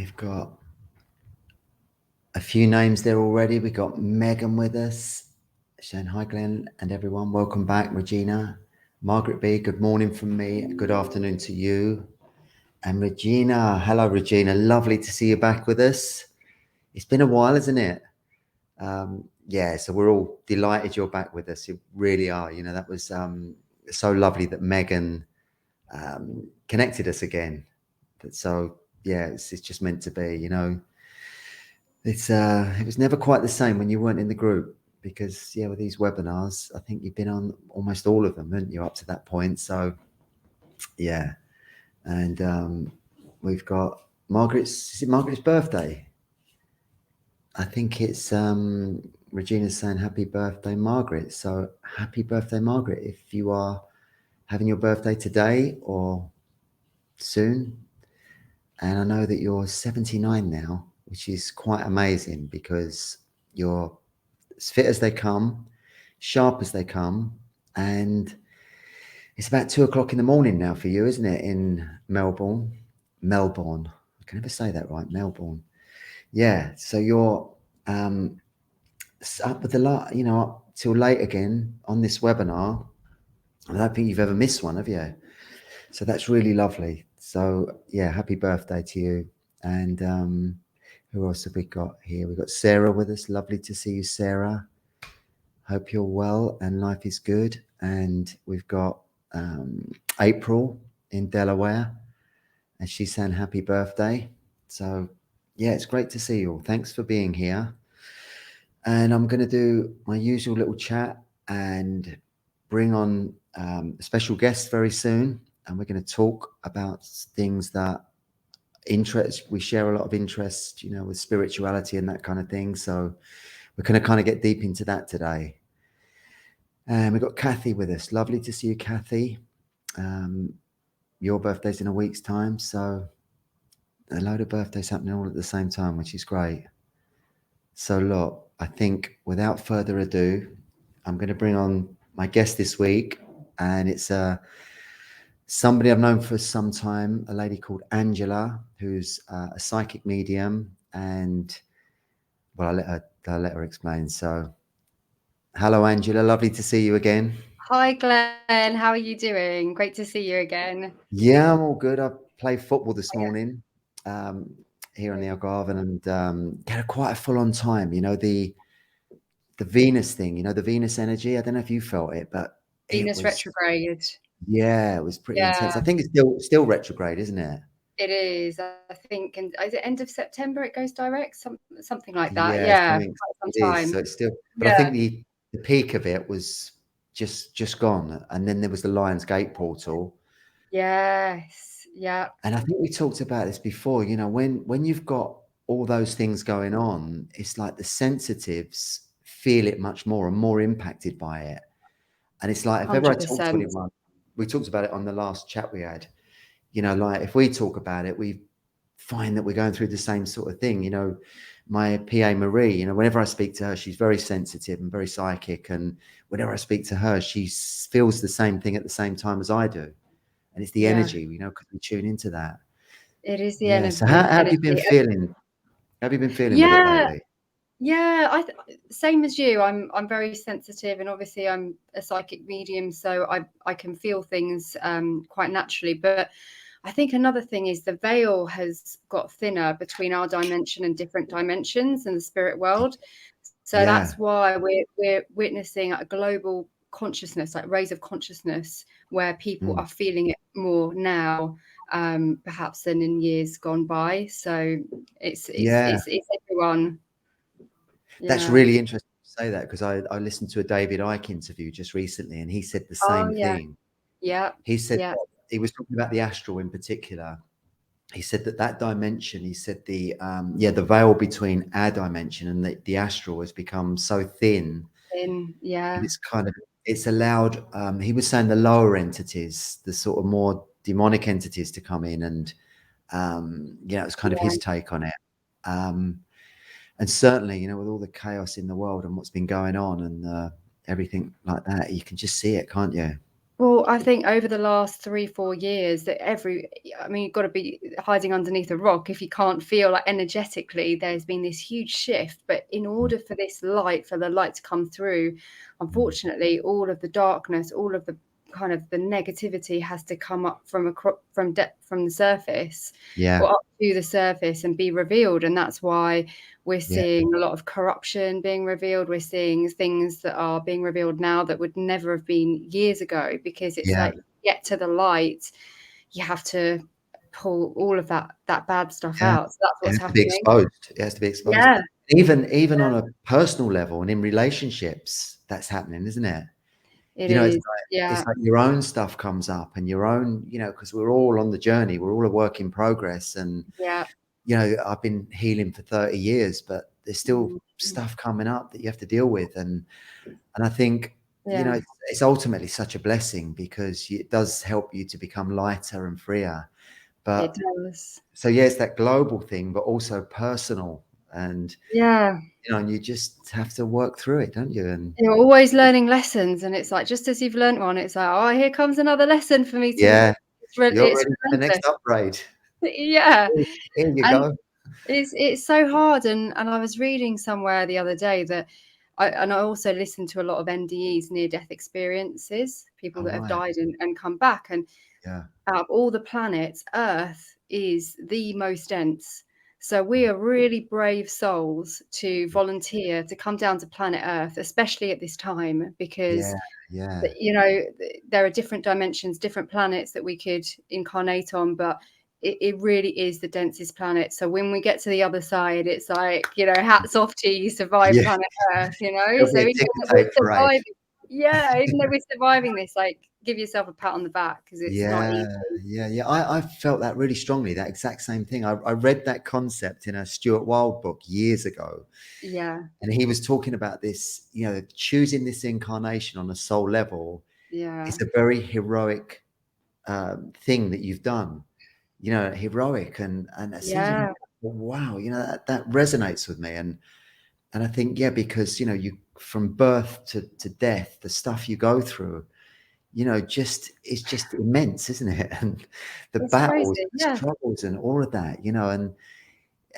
we've got a few names there already. We've got Megan with us. Shane, hi Glenn and everyone. Welcome back, Regina. Margaret B, good morning from me. Good afternoon to you. And Regina, hello Regina. Lovely to see you back with us. It's been a while, isn't it? Yeah, so we're all delighted you're back with us. You really are. You know, that was so lovely that Megan connected us again. So yeah, it's just meant to be, you know. It was never quite the same when you weren't in the group, because with these webinars, I think you've been on almost all of them, haven't you, up to that point? So yeah. And we've got Margaret's birthday? I think it's Regina's saying happy birthday, Margaret. So happy birthday, Margaret, if you are having your birthday today or soon. And I know that you're 79 now, which is quite amazing, because you're as fit as they come, sharp as they come. And it's about 2:00 in the morning now for you, isn't it, in Melbourne? I can never say that right. Melbourne. Yeah. So you're up with up till late again on this webinar. I don't think you've ever missed one, have you? So that's really lovely. So yeah, happy birthday to you. And who else have we got here? We've got Sarah with us. Lovely to see you, Sarah. Hope you're well and life is good. And we've got April in Delaware, and she's saying happy birthday. So yeah, it's great to see you all. Thanks for being here. And I'm going to do my usual little chat and bring on a special guest very soon. And we're going to talk about things that interest. We share a lot of interest, with spirituality and that kind of thing. So we're going to kind of get deep into that today. And we've got Kathy with us. Lovely to see you, Kathy. Your birthday's in a week's time. So a load of birthdays happening all at the same time, which is great. So look, I think without further ado, I'm going to bring on my guest this week. And it's somebody I've known for some time, a lady called Angela, who's a psychic medium. And well, I'll let her explain. So hello, Angela. Lovely to see you again. Hi, Glenn. How are you doing? Great to see you again. Yeah, I'm all good. I played football this morning here in the Algarve, and had quite a full-on time. The Venus thing, the Venus energy. I don't know if you felt it, but Venus retrograde. Yeah, it was pretty intense. I think it's still retrograde, isn't it? It is. I think, and is it end of September it goes direct? Something like that. Yeah, Yeah, it is. So it's still, but I think the peak of it was just gone, and then there was the Lions Gate portal. Yes. Yeah. And I think we talked about this before. When you've got all those things going on, it's like the sensitives feel it much more and more impacted by it. And it's like, if ever I talk to anyone, we talked about it on the last chat we had, like if we talk about it, we find that we're going through the same sort of thing. My PA Marie, whenever I speak to her, she's very sensitive and very psychic. And whenever I speak to her, she feels the same thing at the same time as I do. And it's the energy, because we tune into that. It is the energy. So how have you been feeling? Have you been feeling with it lately? Yeah, same as you. I'm very sensitive, and obviously I'm a psychic medium, so I can feel things quite naturally. But I think another thing is the veil has got thinner between our dimension and different dimensions in the spirit world. So that's why we're witnessing a global consciousness, like rays of consciousness, where people are feeling it more now, perhaps than in years gone by. So it's everyone. That's really interesting to say that, because I listened to a David Icke interview just recently, and he said the same thing. Yeah. He said he was talking about the astral in particular. He said that dimension, he said the veil between our dimension and the astral has become so thin. It's allowed, he was saying, the lower entities, the sort of more demonic entities, to come in, and it's kind of his take on it. And certainly, with all the chaos in the world and what's been going on and everything like that, you can just see it, can't you? Well, I think over the last 3-4 years that you've got to be hiding underneath a rock if you can't feel like energetically there's been this huge shift. But in order for the light to come through, unfortunately, all of the darkness, all of the kind of the negativity has to come up from the surface, Yeah. or up to the surface and be revealed. And that's why we're seeing a lot of corruption being revealed. We're seeing things that are being revealed now that would never have been years ago, because it's like, get to the light, you have to pull all of that bad stuff out. So that's It what's has to be happening. exposed. It has to be exposed. Yeah, Even on a personal level and in relationships, that's happening, isn't it? it You know, is. Yeah, it's like your own stuff comes up and your own, you know, because we're all on the journey. We're all a work in progress. And, yeah. you know, I've been healing for 30 years, but there's still Mm, stuff coming up that you have to deal with. And I think, you know, yeah, it's ultimately such a blessing because it does help you to become lighter and freer. it But does. so, yeah, it's that global thing, but also personal. And, Yeah. you know, and you just have to work through it, don't you? And You're always learning lessons, and it's like, just as you've learnt one, it's like, oh, here comes another lesson for me to. yeah, you're It's ready for the next relentless. upgrade. Yeah, Here you and go. it's so hard. And I was reading somewhere the other day that I also listened to a lot of NDEs, near death experiences, people All that have right. died and come back. And Yeah. out of all the planets, Earth is the most dense. So we are really brave souls to volunteer to come down to planet Earth, especially at this time, because Yeah. Yeah. you know, there are different dimensions, different planets that we could incarnate on, but it really is the densest planet. So when we get to the other side, it's like, you know, hats off to you, survive Yeah. planet Earth, you know. There'll So be a even ticker though we're tape parade. surviving, yeah, even though we're surviving this, like, give yourself a pat on the back, because it's not Yeah. easy. Yeah. Yeah. I felt that really strongly, that exact same thing. I read that concept in a Stuart Wilde book years ago. Yeah, And he was talking about this, you know, choosing this incarnation on a soul level. yeah, It's a very heroic thing that you've done, you know, heroic. And as soon as you, yeah, wow, you know, that resonates with me. And I think, yeah, because, you know, you from birth to death, the stuff you go through, you know, it's just immense, isn't it? And the it's battles, crazy. the Yeah, struggles and all of that, you know,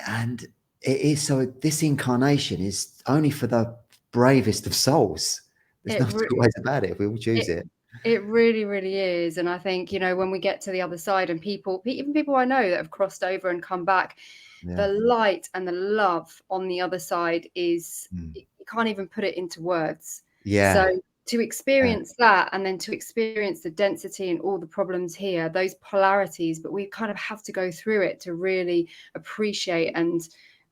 and it is, so this incarnation is only for the bravest of souls. There's it no two ways about it if we all it choose it. It really, really is. And I think, you know, when we get to the other side, and even people I know that have crossed over and come back, the Yeah. light and the love on the other side is, Mm. you can't even put it into words. So Yeah. to Yeah. experience that, and then to experience the density and all the problems here, those polarities, but we kind of have to go through it to really appreciate and Mm.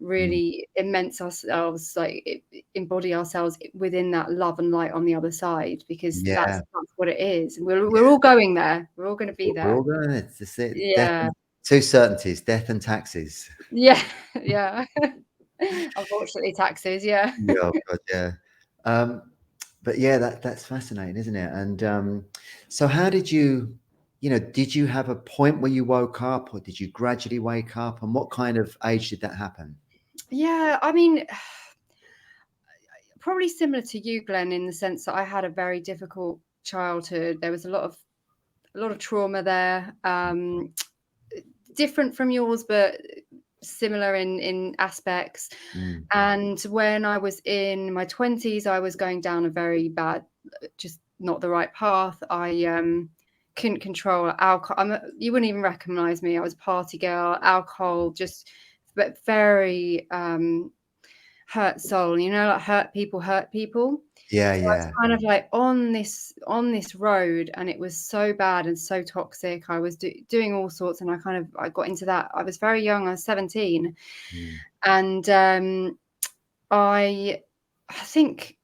really immense ourselves, like embody ourselves within that love and light on the other side, because Yeah. that's what it is. And we're Yeah. all going there. We're all going to be We're there. all going, it's just it. Death Yeah. and two certainties, death and taxes. Yeah. Yeah. Unfortunately, taxes. Yeah. Yeah, oh God, yeah. Um, but yeah, that's fascinating, isn't it? And so how did you know, did you have a point where you woke up, or did you gradually wake up? And what kind of age did that happen? Yeah. I mean, probably similar to you, Glenn, in the sense that I had a very difficult childhood. There was a lot of trauma there. Different from yours, but similar in aspects. Mm. And when I was in my 20s, I was going down a very bad, just not the right path. I couldn't control alcohol. You wouldn't even recognize me. I was a party girl, alcohol, just, but very hurt soul, you know, like hurt people. Yeah, So I was yeah. kind of like on this road, and it was so bad and so toxic. I was doing all sorts, and I got into that. I was very young. I was 17, Mm. and I think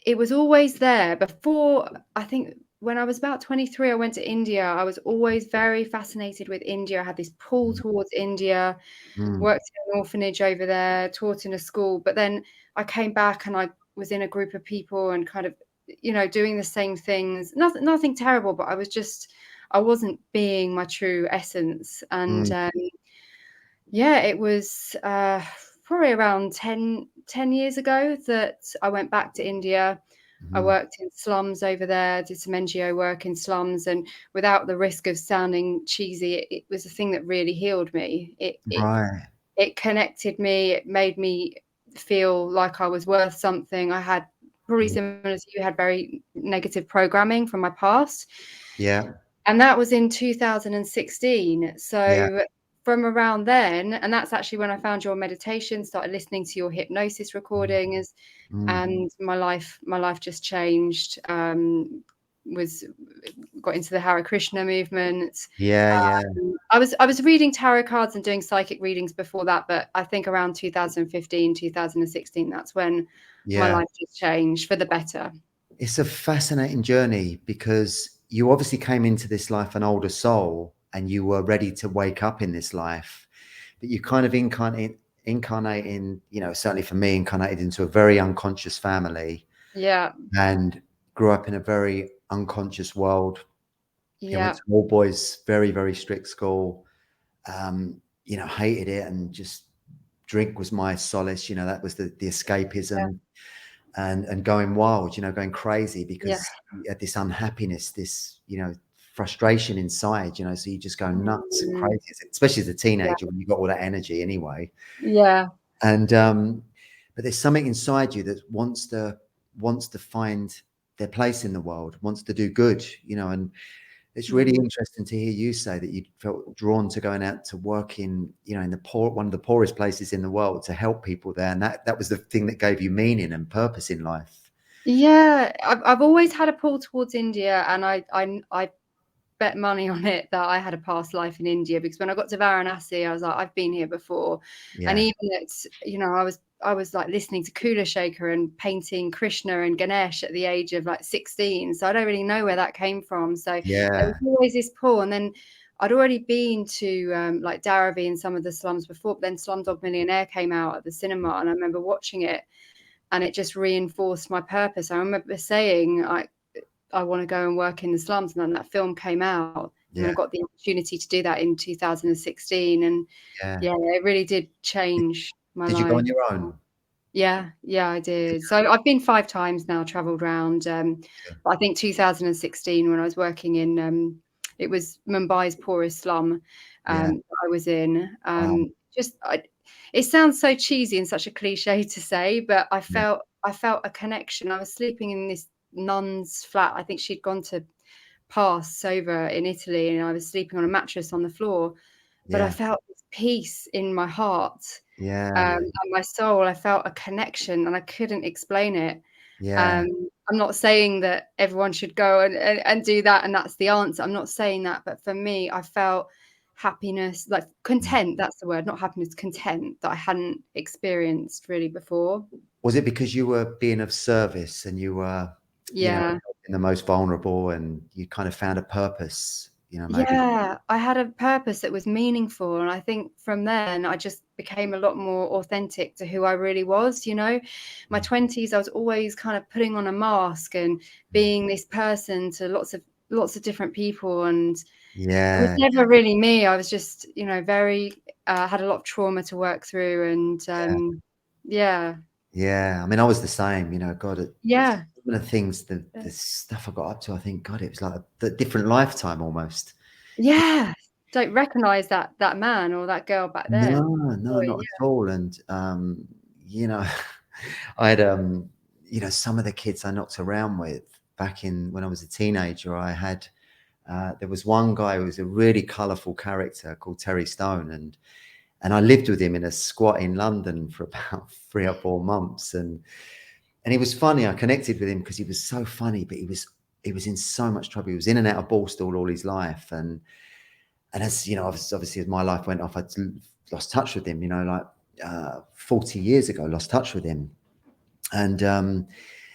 it was always there before. I think when I was about 23, I went to India. I was always very fascinated with India. I had this pull towards India. Mm. Worked in an orphanage over there, taught in a school, but then I came back and I was in a group of people and kind of, you know, doing the same things. Nothing terrible, but I wasn't being my true essence. And Mm. yeah, it was probably around 10 years ago that I went back to India. I worked in slums over there, did some NGO work in slums, and without the risk of sounding cheesy, it was a thing that really healed me. Right. It connected me. It made me feel like I was worth something. I had probably similar to you, had very negative programming from my past. Yeah. And that was in 2016. Yeah. So from around then, and that's actually when I found your meditation, started listening to your hypnosis recordings, and my life just changed. Was got into the Hare Krishna movement. Yeah. Yeah. I was reading tarot cards and doing psychic readings before that, but I think around 2015, 2016, that's when my Yeah. life just changed for the better. It's a fascinating journey because you obviously came into this life an older soul and you were ready to wake up in this life, but you kind of incarnate in, you know, certainly for me, incarnated into a very unconscious family Yeah. and grew up in a very unconscious world. You went Yeah. to all boys, very, very strict school, you know, hated it and just drink was my solace. You know, that was the escapism. And going wild, you know, going crazy Yeah. because you had this unhappiness, this, you know, frustration inside, you know, so you just go nuts and crazy, especially as a teenager when you got all that energy anyway. Yeah. And but there's something inside you that wants to find their place in the world, wants to do good, you know, and it's really interesting to hear you say that you felt drawn to going out to work in, you know, in one of the poorest places in the world to help people there. And that was the thing that gave you meaning and purpose in life. Yeah. I've always had a pull towards India, and I bet money on it that I had a past life in India, because when I got to Varanasi, I was like, I've been here before. And Yeah. even it's, you know, I was like listening to Kula Shaker and painting Krishna and Ganesh at the age of like 16. So I don't really know where that came from. So there was Yeah. always this pull. And then I'd already been to like Dharavi and some of the slums before, but then Slumdog Millionaire came out at the cinema, and I remember watching it, and it just reinforced my purpose. I remember saying, I want to go and work in the slums. And then that film came out, and Yeah. I got the opportunity to do that in 2016. And Yeah. yeah, it really did Did, change my did you go life. on your own? Yeah, I did. So I've been 5 times now, traveled around. But I think 2016, when I was working in, it was Mumbai's poorest slum Yeah. I was in. Wow. It sounds so cheesy and such a cliche to say, but I Yeah. felt a connection. I was sleeping in this nun's flat. I think she'd gone to pass over in Italy, and I was sleeping on a mattress on the floor. But I Yeah. felt this peace in my heart, Yeah. and my soul. I felt a connection, and I couldn't explain it. Yeah. I'm not saying that everyone should go and do that, and that's the answer. I'm not saying that, but for me, I felt happiness, like content. That's the word, not happiness, content, that I hadn't experienced really before. Was it because you were being of service and you were, you know, Yeah. helping the most vulnerable and you kind of found a purpose, you know, maybe? Yeah, I had a purpose that was meaningful, and I think from then I just became a lot more authentic to who I really was, you know. My 20s, I was always kind of putting on a mask and being this person to lots of different people, and it was Yeah. never really me. I was just, you know, very had a lot of trauma to work through, and Yeah. yeah. Yeah. I mean, I was the same, you know, God, Yeah. some of the things, the stuff I got up to, I think, God, it was like a different lifetime almost. Yeah. Don't recognize that man or that girl back No, then. no, Boy, not at all. And, you know, I had, you know, some of the kids I knocked around with back in when I was a teenager, I had, there was one guy who was a really colourful character called Terry Stone. And I lived with him in a squat in London for about 3 or 4 months. And he was funny. I connected with him because he was so funny, but he was in so much trouble. He was in and out of Borstal all his life. And as you know, obviously as my life went off, I'd lost touch with him, you know, like 40 years ago, lost touch with him. And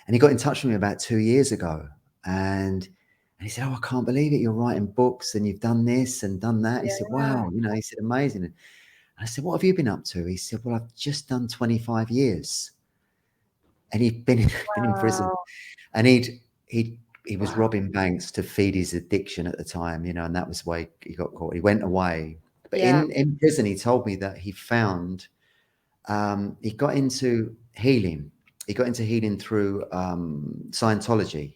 he got in touch with me about 2 years ago. And he said, "Oh, I can't believe it. You're writing books and you've done this and done that." He said, yeah. "Wow." You know, he said, "Amazing." And I said, "What have you been up to?" He said, "Well, I've just done 25 years." And he'd been in prison. Wow. And he was robbing banks to feed his addiction at the time, you know, and that was why he got caught. He went away. But Yeah. in prison, he told me that he found he got into healing. he got into healing through Scientology.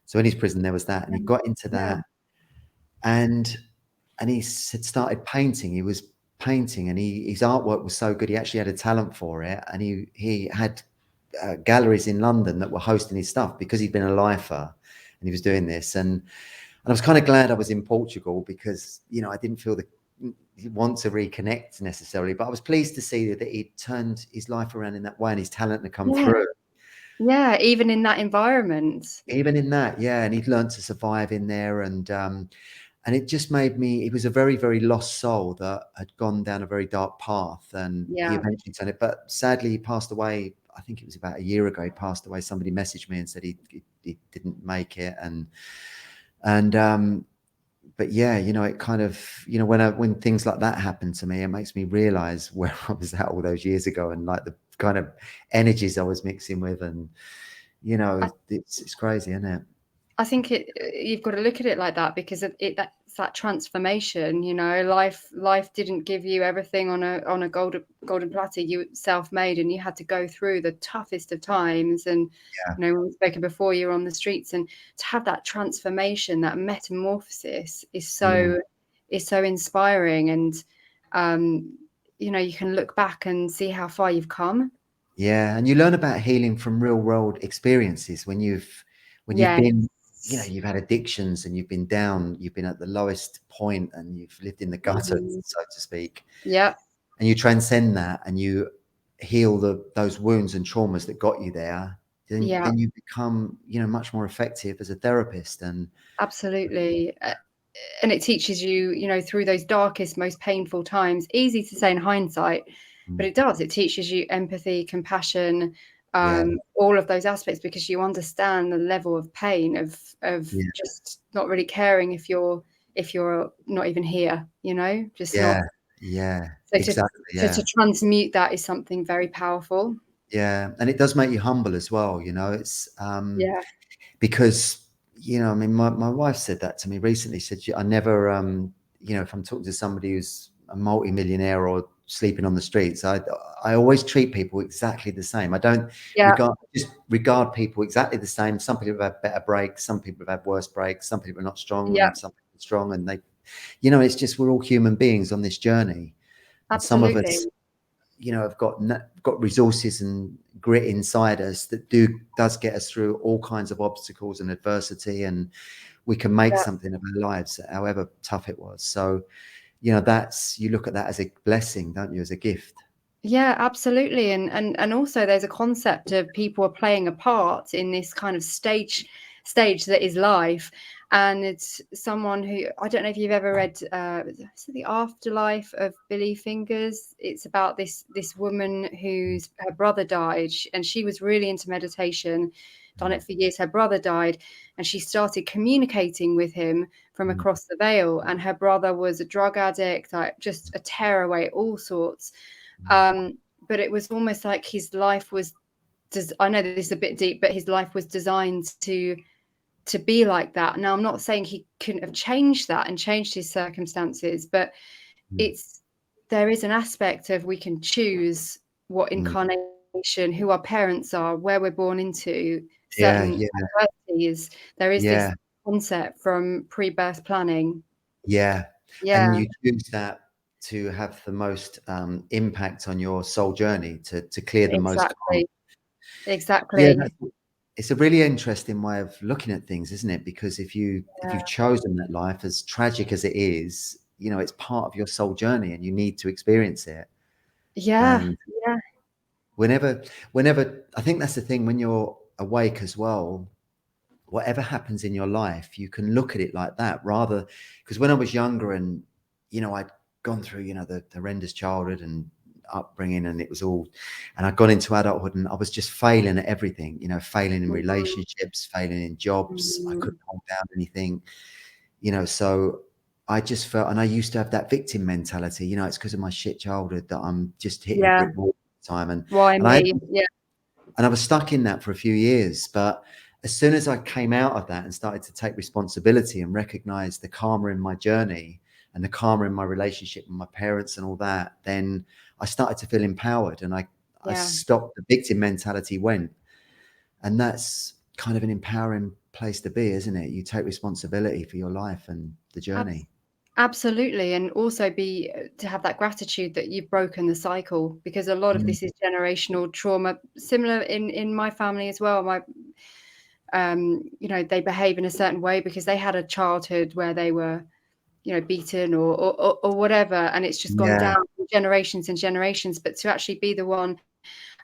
So in his prison there was that, and he got into that, and he had started painting. He was painting, and his artwork was so good. He actually had a talent for it, and he had galleries in London that were hosting his stuff because he'd been a lifer and he was doing this. And I was kind of glad I was in Portugal because, you know, I didn't feel the want to reconnect necessarily, but I was pleased to see that he turned his life around in that way and his talent had come through. Yeah, even in that environment. Even in that, yeah. And he'd learned to survive in there. And it just made me, he was a very, very lost soul that had gone down a very dark path, and he eventually turned it. But sadly, he passed away. I think it was about a year ago. He passed away. Somebody messaged me and said he didn't make it. But yeah, you know, it kind of, you know, when things like that happen to me, it makes me realize where I was at all those years ago, and like the kind of energies I was mixing with, and you know, it's crazy, isn't it? I think you've got to look at it like that, because that's that transformation. You know, life didn't give you everything on a golden platter. You self-made, and you had to go through the toughest of times. And you know, when we've spoken before, you're on the streets, and to have that transformation, that metamorphosis is so inspiring. And you know, you can look back and see how far you've come. Yeah, and you learn about healing from real world experiences when you've been, you know, you've had addictions and you've been down, you've been at the lowest point, and you've lived in the gutter, so to speak. Yeah. And you transcend that, and you heal those wounds and traumas that got you there. Then you become, you know, much more effective as a therapist. And absolutely. And it teaches you, you know, through those darkest, most painful times. Easy to say in hindsight, but it does. It teaches you empathy, compassion, all of those aspects, because you understand the level of pain of just not really caring if you're not even here, you know, just not. Yeah, so exactly. to transmute that is something very powerful. Yeah, and it does make you humble as well, you know. It's because, you know, I mean, my wife said that to me recently. She said, I never, you know, if I'm talking to somebody who's a multi-millionaire or sleeping on the streets, I always treat people exactly the same. I don't regard people exactly the same. Some people have better breaks, some people have had worse breaks, some people are not strong, and some people are strong, and they, you know, it's just, we're all human beings on this journey. And some of us, you know, have got resources and grit inside us that does get us through all kinds of obstacles and adversity, and we can make something of our lives, however tough it was. So, you know, you look at that as a blessing, don't you, as a gift? Yeah, absolutely. And also there's a concept of people are playing a part in this kind of stage that is life. And it's someone who, I don't know if you've ever read The Afterlife of Billy Fingers. It's about this woman her brother died, and she was really into meditation, done it for years. Her brother died, and she started communicating with him from across the veil. And her brother was a drug addict, like just a tearaway, all sorts. But it was almost like his life was, I know this is a bit deep, but his life was designed to be like that. Now, I'm not saying he couldn't have changed that and changed his circumstances, but there is an aspect of, we can choose what incarnation, who our parents are, where we're born into, certain adversities. There is this concept from pre-birth planning. And you choose that to have the most impact on your soul journey, to clear the most harm. Exactly. It's a really interesting way of looking at things, isn't it? Because if you've chosen that life, as tragic as it is, you know, it's part of your soul journey, and you need to experience it. And whenever I think that's the thing, when you're awake as well, whatever happens in your life, you can look at it like that, rather, because when I was younger, and you know, I'd gone through, you know, the horrendous childhood and upbringing, and it was all, and I'd gone into adulthood, and I was just failing at everything, you know, failing in relationships, failing in jobs. I couldn't hold down anything, you know. So I just felt, and I used to have that victim mentality, you know, it's because of my shit childhood that I'm just hitting a brick wall all the time. And why me? And I was stuck in that for a few years. But as soon as I came out of that and started to take responsibility and recognize the karma in my journey and the karma in my relationship with my parents and all that, then I started to feel empowered, and I stopped, the victim mentality went. And that's kind of an empowering place to be, isn't it? You take responsibility for your life and the journey. Absolutely. And also to have that gratitude that you've broken the cycle, because a lot of this is generational trauma, similar in my family as well. My you know, they behave in a certain way because they had a childhood where they were, you know, beaten or whatever, and it's just gone down generations and generations. But to actually be the one,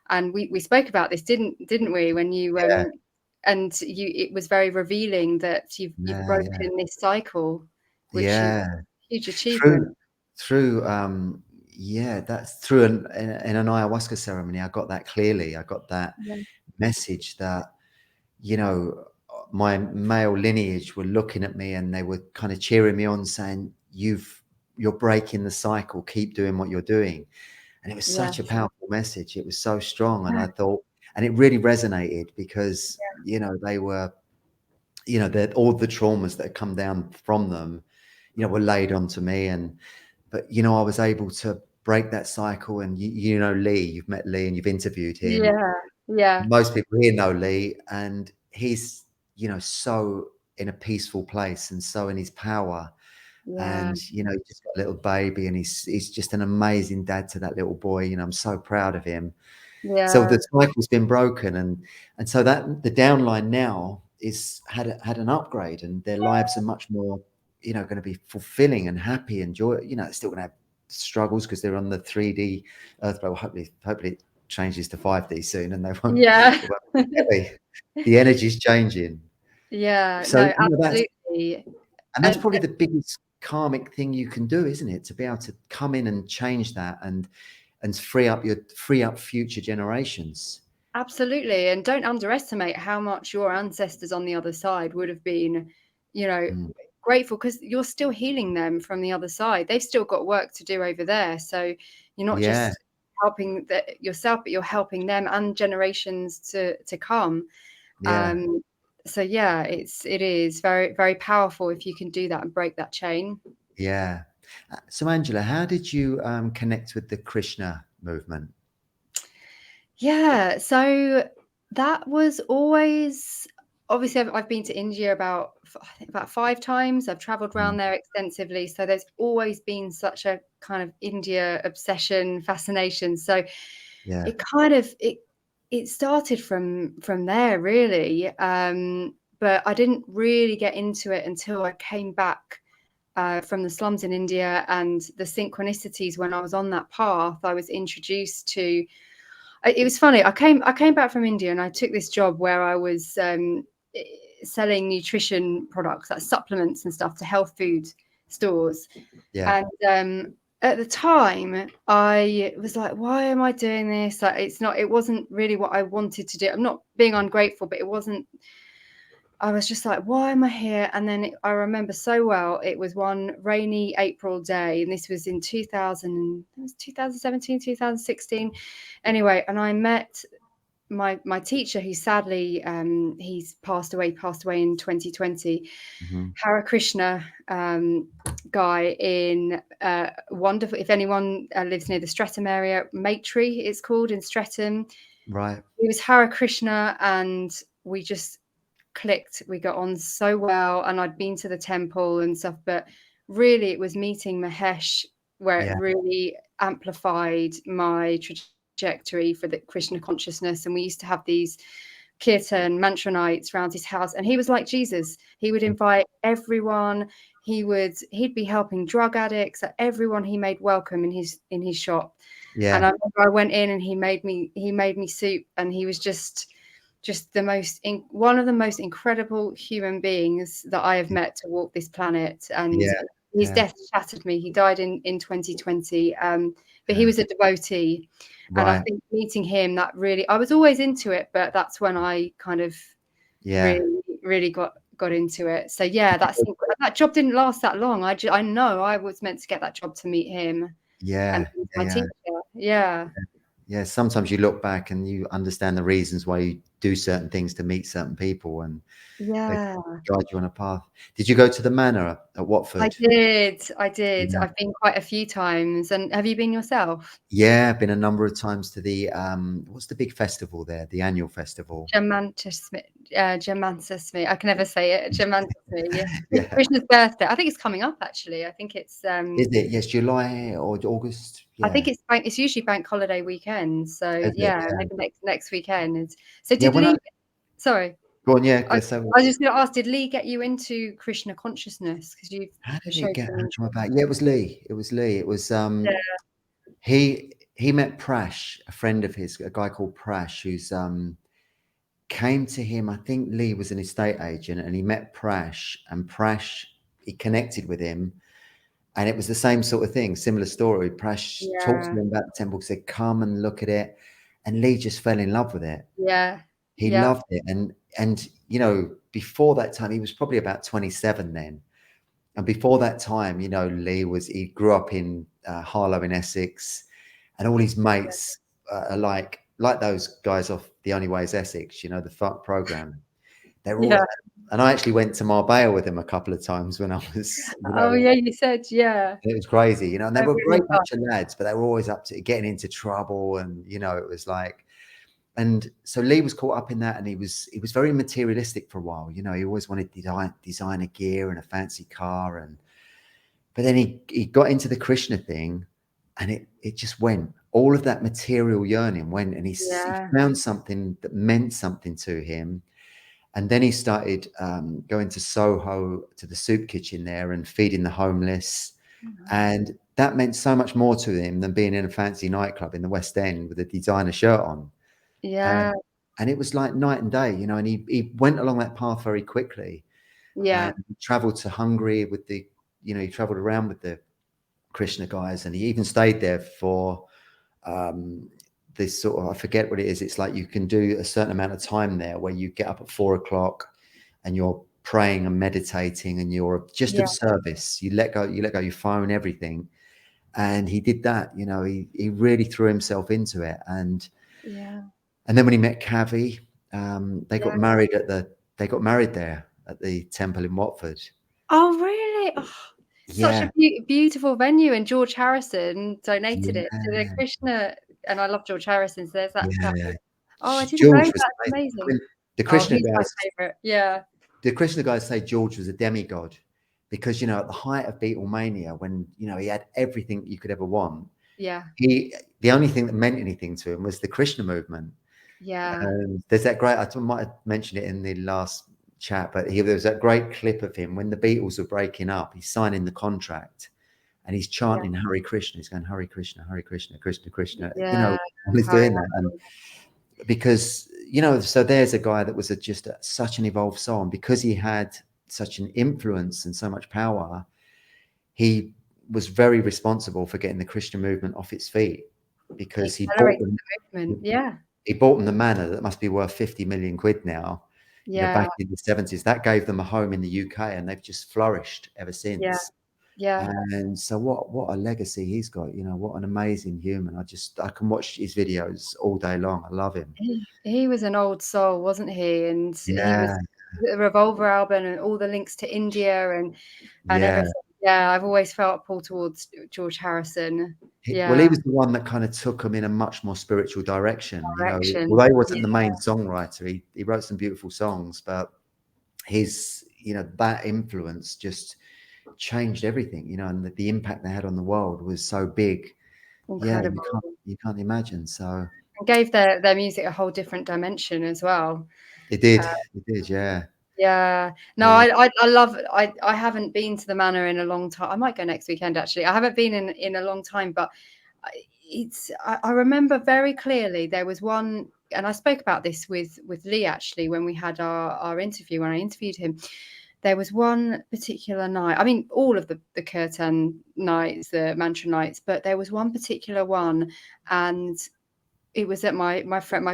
and we spoke about this, didn't we, when you and you, it was very revealing that you've broken this cycle, which is a huge achievement. Through that's through in an ayahuasca ceremony. I got that clearly. I got that message that, you know, my male lineage were looking at me and they were kind of cheering me on, saying, you're breaking the cycle, keep doing what you're doing. And it was such a powerful message. It was so strong. And I thought, and it really resonated because, you know, they were, you know, that all the traumas that had come down from them, you know, were laid onto me. But, you know, I was able to break that cycle. And, you know, Lee, you've met Lee and you've interviewed him. Most people here know Lee, and he's, you know, so in a peaceful place and so in his power. And, you know, he's just got a little baby and he's just an amazing dad to that little boy. You know, I'm so proud of him. So the cycle's been broken. And so that the downline now is had an upgrade, and their lives are much more, you know, going to be fulfilling and happy and joy. You know, they're still going to have struggles because they're on the 3D earth, but hopefully it changes to 5D soon, and they won't. The energy's changing. So, no, absolutely. That's probably the biggest karmic thing you can do, isn't it? To be able to come in and change that and free up future generations. Absolutely. And don't underestimate how much your ancestors on the other side would have been, you know, grateful, because you're still healing them from the other side. They've still got work to do over there. So you're not just helping yourself, but you're helping them and generations to come. So it is very, very powerful if you can do that and break that chain. So Angela, how did you connect with the Krishna movement? So that was always, obviously I've been to India about 5 times. I've traveled around there extensively. So there's always been such a kind of India obsession, fascination. So it kind of, it started from there, really. But I didn't really get into it until I came back from the slums in India, and the synchronicities when I was on that path. I was introduced to, it was funny. I came back from India and I took this job where I was selling nutrition products, like supplements and stuff, to health food stores. And at the time I was like, why am I doing this? Like, it wasn't really what I wanted to do. I'm not being ungrateful, but I was just like, why am I here? And then I remember so well, it was one rainy April day, and this was in 2017, 2016. Anyway, and I met my teacher, who sadly, he's passed away in 2020, Hare Krishna guy in wonderful, if anyone lives near the Streatham area, Maitri it's called, in Streatham. Right. He was Hare Krishna, and we just clicked. We got on so well, and I'd been to the temple and stuff, but really it was meeting Mahesh where it really amplified my trajectory for the Krishna consciousness. And we used to have these kirtan mantra nights around his house, and he was like Jesus. He would invite everyone. He'd be helping drug addicts, everyone he made welcome in his shop. And I remember I went in and he made me soup, and he was just one of the most incredible human beings that I have met to walk this planet. And his death shattered me. He died in 2020, but he was a devotee. And I think meeting him, that really, I was always into it, but that's when I kind of really got into it. So that job didn't last that long. I know I was meant to get that job to meet him. And my teacher. Yeah, sometimes you look back and you understand the reasons why you do certain things to meet certain people, and they Yeah, guide you on a path. Did you go to the manor at I Watford? did. I did. Yeah. I've been quite a few times. And have you been yourself? Yeah, I've been a number of times to the what's the big festival there? The annual festival. Germantisme. I can never say it. Germantisme. Yeah. It's Yeah. Krishna's birthday. I think it's coming up actually. I think it's Is it? Yes, July or August. I think Yeah. it's usually bank holiday weekend. So Is it? yeah, Yeah. maybe next weekend. So Yeah. did When I Lee sorry. go on, yeah, I, go so I was just going to ask, did Lee get you into Krishna consciousness? Because you've how did it showed get some onto my interest. back? Yeah, it was Lee. It was Lee. It was Yeah, he met Prash, a friend of his, a guy called Prash, who's came to him. I think Lee was an estate agent, and he met Prash, and Prash he connected with him, and it was the same sort of thing, similar story. Prash talked to yeah, him about the temple, said, "Come and look at it," and Lee just fell in love with it. yeah, He yeah, loved it, and you know, before that time, he was probably about 27 then. And before that time, you know, he grew up in Harlow in Essex, and all his mates are like those guys off The Only Way is Essex, you know, the FUck program. They're yeah. all, and I actually went to Marbella with him a couple of times when I was, you Oh know, yeah, you said yeah. it was crazy, you know, and they Oh, were a really great bunch of lads, but they were always up to getting into trouble, and you know, it was like, and so Lee was caught up in that, and he was very materialistic for a while, you know, he always wanted designer gear and a fancy car, and but then he got into the Krishna thing, and it just went. All of that material yearning went, and he yeah, found something that meant something to him. And then he started going to Soho to the soup kitchen there and feeding the homeless, and that meant so much more to him than being in a fancy nightclub in the West End with a designer shirt on. yeah, And and it was like night and day, you know. And he went along that path very quickly, and yeah, traveled to Hungary with the, you know, he traveled around with the Krishna guys, and he even stayed there for um, this sort of, I forget what it is. It's like you can do a certain amount of time there where you get up at 4 o'clock and you're praying and meditating, and you're just yeah, of service. You let go your phone, everything. And he did that, you know, he really threw himself into it. yeah, And then when he met Cavi, they got yeah. married there at the temple in Watford. Oh really? Oh, such a Yeah, beautiful venue, and George Harrison donated it to the yeah, Krishna, and I love George Harrison, so there's that. yeah. Oh, I didn't know George was that. It's amazing. amazing. The Oh, Krishna he's my guys, favorite. Yeah, the Krishna guys say George was a demigod because, you know, at the height of Beatlemania, when, you know, he had everything you could ever want, yeah, the only thing that meant anything to him was the Krishna movement. yeah, And there's that great, I might have mentioned it in the last chat, but there was that great clip of him when the Beatles were breaking up. He's signing the contract and he's yeah, chanting Hare Krishna. He's going Hare Krishna, Krishna Krishna. You yeah. know, he's How doing that, and because, you know, so there's a guy that was such an evolved soul, and because he had such an influence and so much power, he was very responsible for getting the Christian movement off its feet, because accelerated the movement. Yeah, he bought them the manor that must be worth 50 million quid now, you know, yeah, back in the 70s. That gave them a home in the UK, and they've just flourished ever yeah, since. yeah. And so what a legacy he's got, you know, what an amazing human. I can watch his videos all day long. I love him. He was an old soul, wasn't he? And he was Yeah, the Revolver album and all the links to India and yeah. everything. Yeah, I've always felt a pull towards George Harrison. Well, he Yeah, was the one that kind of took him in a much more spiritual direction. You know, direction. although he wasn't Yeah, the main songwriter, he wrote some beautiful songs, but his, you know, that influence just changed everything, you know, and the impact they had on the world was so big. Yeah, incredible. you can't imagine. So And gave their music a whole different dimension as well. it did, yeah. Yeah. No, Yeah. I love it. I haven't been to the Manor in a long time. I might go next weekend, actually. I haven't been in a long time, but I remember very clearly there was one, and I spoke about this with Lee actually when we had our interview, when I interviewed him. There was one particular night. I mean, all of the Kirtan nights, the mantra nights, but there was one particular one, and it was at my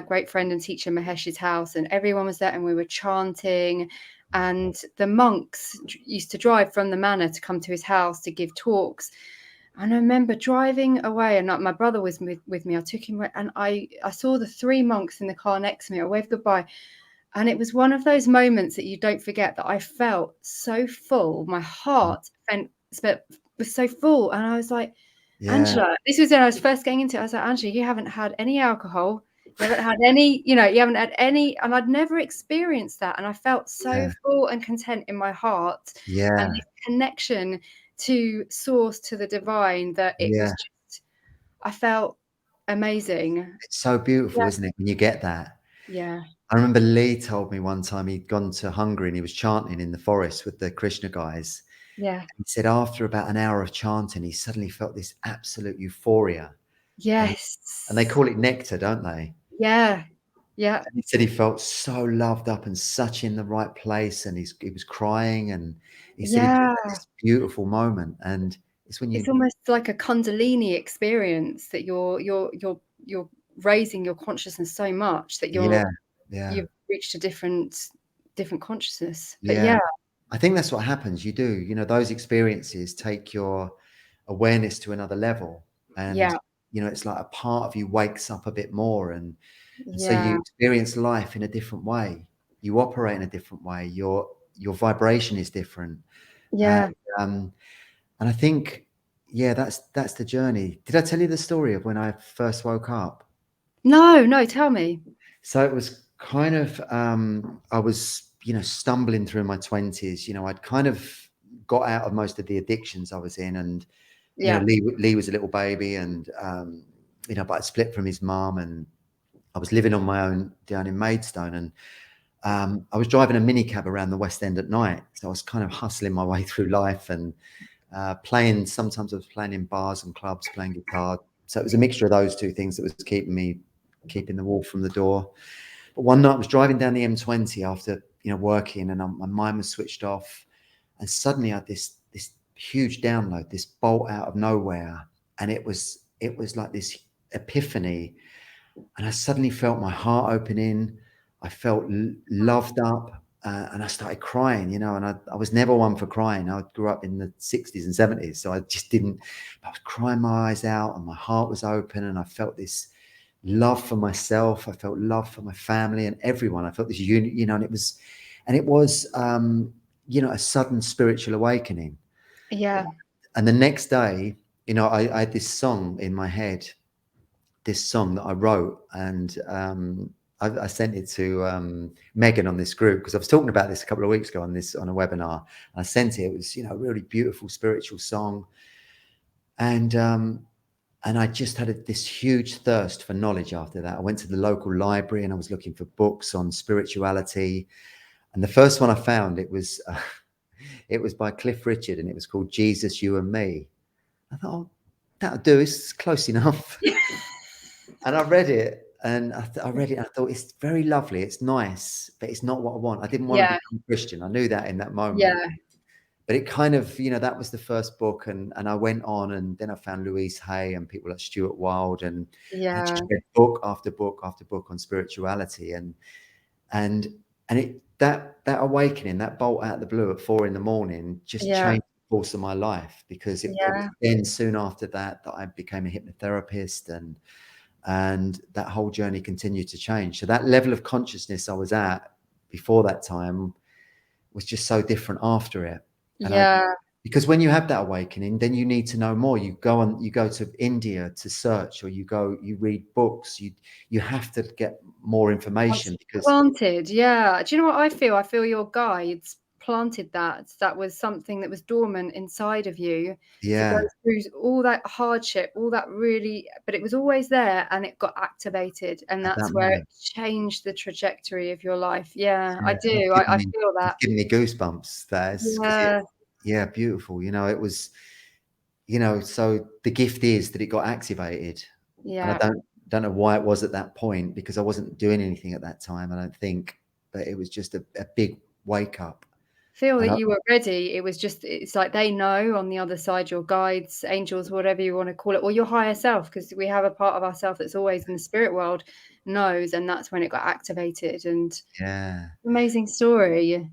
great friend and teacher Mahesh's house, and everyone was there, and we were chanting, and the monks used to drive from the manor to come to his house to give talks. And I remember driving away, and my brother was with me. I took him, and I saw the 3 monks in the car next to me. I waved goodbye. And it was one of those moments that you don't forget, that I felt so full. My heart was so full. And I was like, Yeah, Angela, this was when I was first getting into it. I was like, Angela, you haven't had any alcohol. You haven't had any, you haven't had any. And I'd never experienced that. And I felt so yeah, full and content in my heart. And yeah, this connection to source, to the divine, that it was yeah. just, I felt amazing. It's so beautiful, Yeah. isn't it, when you get that? Yeah. I remember Lee told me one time he'd gone to Hungary and he was chanting in the forest with the Krishna guys. Yeah. He said after about an hour of chanting, he suddenly felt this absolute euphoria. And they Yes. call it nectar, don't they? Yeah. Yeah. And he said he felt so loved up and such in the right place, and he was crying, and he said he just Yeah. had this beautiful moment. And it's when It's you, almost like a Kundalini experience, that you're raising your consciousness so much that yeah, yeah, you've reached a different consciousness. But yeah. yeah, I think that's what happens. You do, those experiences take your awareness to another level, and yeah, it's like a part of you wakes up a bit more, and so yeah, you experience life in a different way. You operate in a different way. Your vibration is different, and yeah. um, and I think, yeah, that's the journey. Did I tell you the story of when I first woke up? No, no, tell me. So it was kind of, I was, stumbling through my 20s. I'd kind of got out of most of the addictions I was in, and Yeah, Lee was a little baby, and but I split from his mom, and I was living on my own down in Maidstone, and I was driving a minicab around the West End at night. So I was kind of hustling my way through life, and playing. Sometimes I was playing in bars and clubs, playing guitar. So it was a mixture of those two things that was keeping the wolf from the door. But one night I was driving down the M20 after working, and my mind was switched off, and suddenly I had this huge download, this bolt out of nowhere, and it was like this epiphany, and I suddenly felt my heart opening. I felt loved up, and I started crying, and I was never one for crying. I grew up in the 60s and 70s, so I just didn't. I was crying my eyes out, and my heart was open, and I felt this love for myself. I felt love for my family and everyone. I felt this unit, and it was a sudden spiritual awakening. yeah, And the next day, I had this song in my head, this song that I wrote, and I sent it to Megan on this group, because I was talking about this a couple of weeks ago on a webinar. And I sent it. It was a really beautiful spiritual song, and I just had this huge thirst for knowledge after that. I went to the local library and I was looking for books on spirituality, and the first one I found, it was by Cliff Richard, and it was called Jesus, You and Me. I thought, oh, that'll do. It's close enough. And I read it, and I read it, and I thought, it's very lovely, it's nice, but it's not what I want. I didn't want to yeah, become a Christian. I knew that in that moment. yeah, But it kind of, that was the first book, and I went on, and then I found Louise Hay and people like Stuart Wilde, and I yeah, just read book after book after book on spirituality, and that awakening, that bolt out of the blue at 4 a.m, just yeah, changed the course of my life, because it was yeah, then soon after that I became a hypnotherapist, and that whole journey continued to change. So that level of consciousness I was at before that time was just so different after it. And yeah. because when you have that awakening, then you need to know more. You go to India to search, or you read books. You have to get more information, Once because planted, yeah. Do you know what I feel? I feel your guides planted that. That was something that was dormant inside of you, to go yeah, through all that hardship, all that really, but it was always there, and it got activated, and at that that's where it moment, changed the trajectory of your life. Yeah, I yeah, do. I feel it's that. giving me goosebumps. That is, because Yeah, yeah, beautiful. It was, so the gift is that it got activated, and I yeah. don't know why it was at that point, because I wasn't doing anything at that time, I don't think, but it was just a big wake up. Feel And that I, you were ready. It was just, it's like they know on the other side, your guides, angels, whatever you want to call it, or your higher self, because we have a part of ourself that's always in the spirit world, knows, and that's when it got activated. And yeah, amazing story.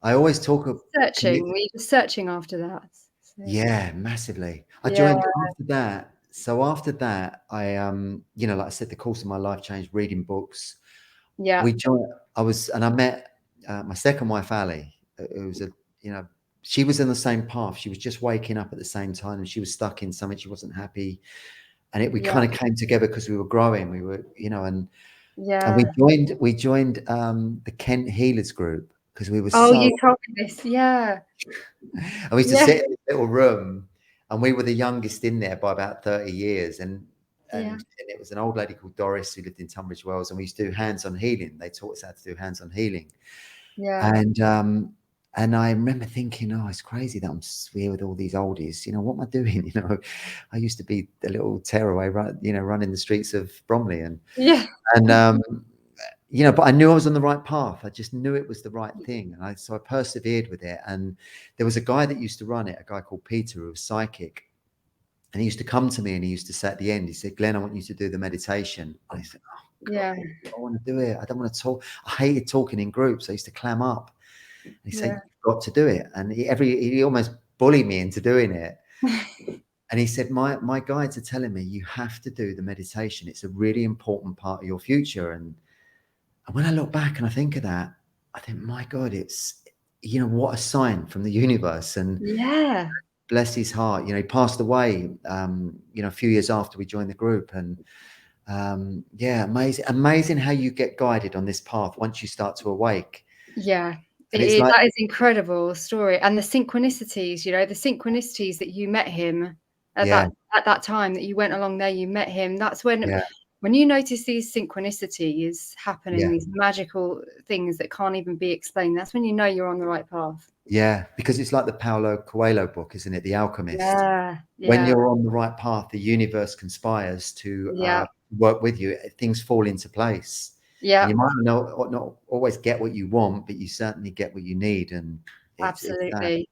I always talk of Searching, were you just searching after that? Yeah, massively. I Yeah, joined after that. So after that, I you know, like I said, the course of my life changed, reading books. yeah, We joined, and I met my second wife, Ali, who was you know, she was in the same path. She was just waking up at the same time, and she was stuck in something she wasn't happy. And we yeah, kind of came together because we were growing. We were, you know, and yeah. we joined the Kent Healers group because we were Oh, so, you told me this. Yeah, and we used to yeah, sit in this little room, and we were the youngest in there by about 30 years. yeah, And it was an old lady called Doris who lived in Tunbridge Wells, and we used to do hands-on healing. They taught us how to do hands-on healing. yeah, And I remember thinking, oh, it's crazy that I'm here with all these oldies. You know, what am I doing? You know, I used to be the little tearaway, right? You know, running the streets of Bromley, and you know, but I knew I was on the right path. I just knew it was the right thing, and so I persevered with it. And there was a guy that used to run it, a guy called Peter, who was psychic, and he used to come to me and he used to say at the end, he said, "Glenn, I want you to do the meditation." And I said, "Oh God, yeah, I want to do it. I don't want to talk. I hated talking in groups. I used to clam up." And he said, yeah, "You've got to do it." And he almost bullied me into doing it. And he said, my guides are telling me you have to do the meditation. It's a really important part of your future. And when I look back and I think of that, I think, my God, it's, you know, what a sign from the universe. And yeah, bless his heart, you know, he passed away, you know, a few years after we joined the group. And yeah, amazing how you get guided on this path once you start to awake. yeah. And it's like, That is incredible story, and the synchronicities. You know, the synchronicities that you met him yeah, at that time that you went along there. You met him. That's yeah, when you notice these synchronicities happening, yeah. these magical things that can't even be explained. That's when you know you're on the right path. Yeah, because it's like the Paulo Coelho book, isn't it? The Alchemist. Yeah, When yeah, you're on the right path, the universe conspires to yeah, work with you. Things fall into place, and yeah. you might not always get what you want, but you certainly get what you need. And it's that, Absolutely.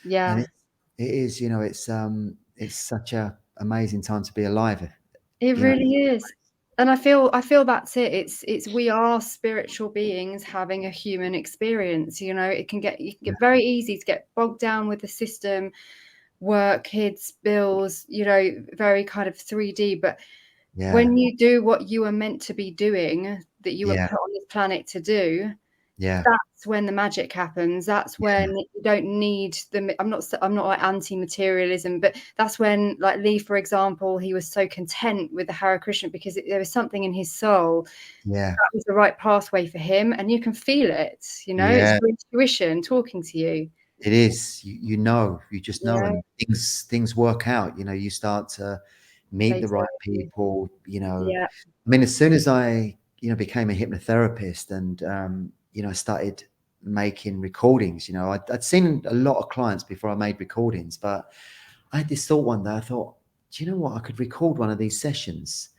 and Yeah. it is, you know, it's such a amazing time to be alive. It You know, really is. And I feel that's it. It's we are spiritual beings having a human experience. You know, you can get very easy to get bogged down with the system, work, kids, bills, you know, very kind of 3D. But yeah, when you do what you are meant to be doing, that you were yeah, put on this planet to do, yeah, that's when the magic happens. That's yeah, when you don't need the I'm not like anti-materialism, but that's when, like Lee, for example, he was so content with the Hare Krishna because there was something in his soul yeah, that was the right pathway for him, and you can feel it. You know, it's yeah. your intuition talking to you. It is. You know, you just know, Yeah, and things work out. You know, you start to meet they the right do. people. You know, Yeah, I mean, as soon as I, you know, became a hypnotherapist and you know, started making recordings. You know, I'd seen a lot of clients before I made recordings, but I had this thought one day. I thought, do you know what? I could record one of these sessions.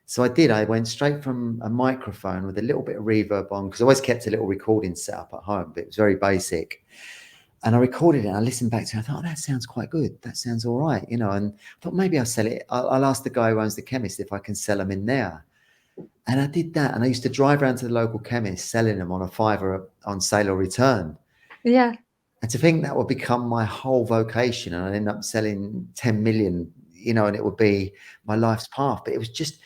So I did. I went straight from a microphone with a little bit of reverb on because I always kept a little recording set up at home, but it was very basic. And I recorded it and I listened back to it. I thought, oh, that sounds quite good. That sounds all right, you know. And I thought maybe I'll sell it. I'll ask the guy who owns the chemist if I can sell them in there. And I did that. And I used to drive around to the local chemist selling them on a fiver on sale or return. yeah, And to think that would become my whole vocation and I'd end up selling 10 million, you know, and it would be my life's path. But it was just,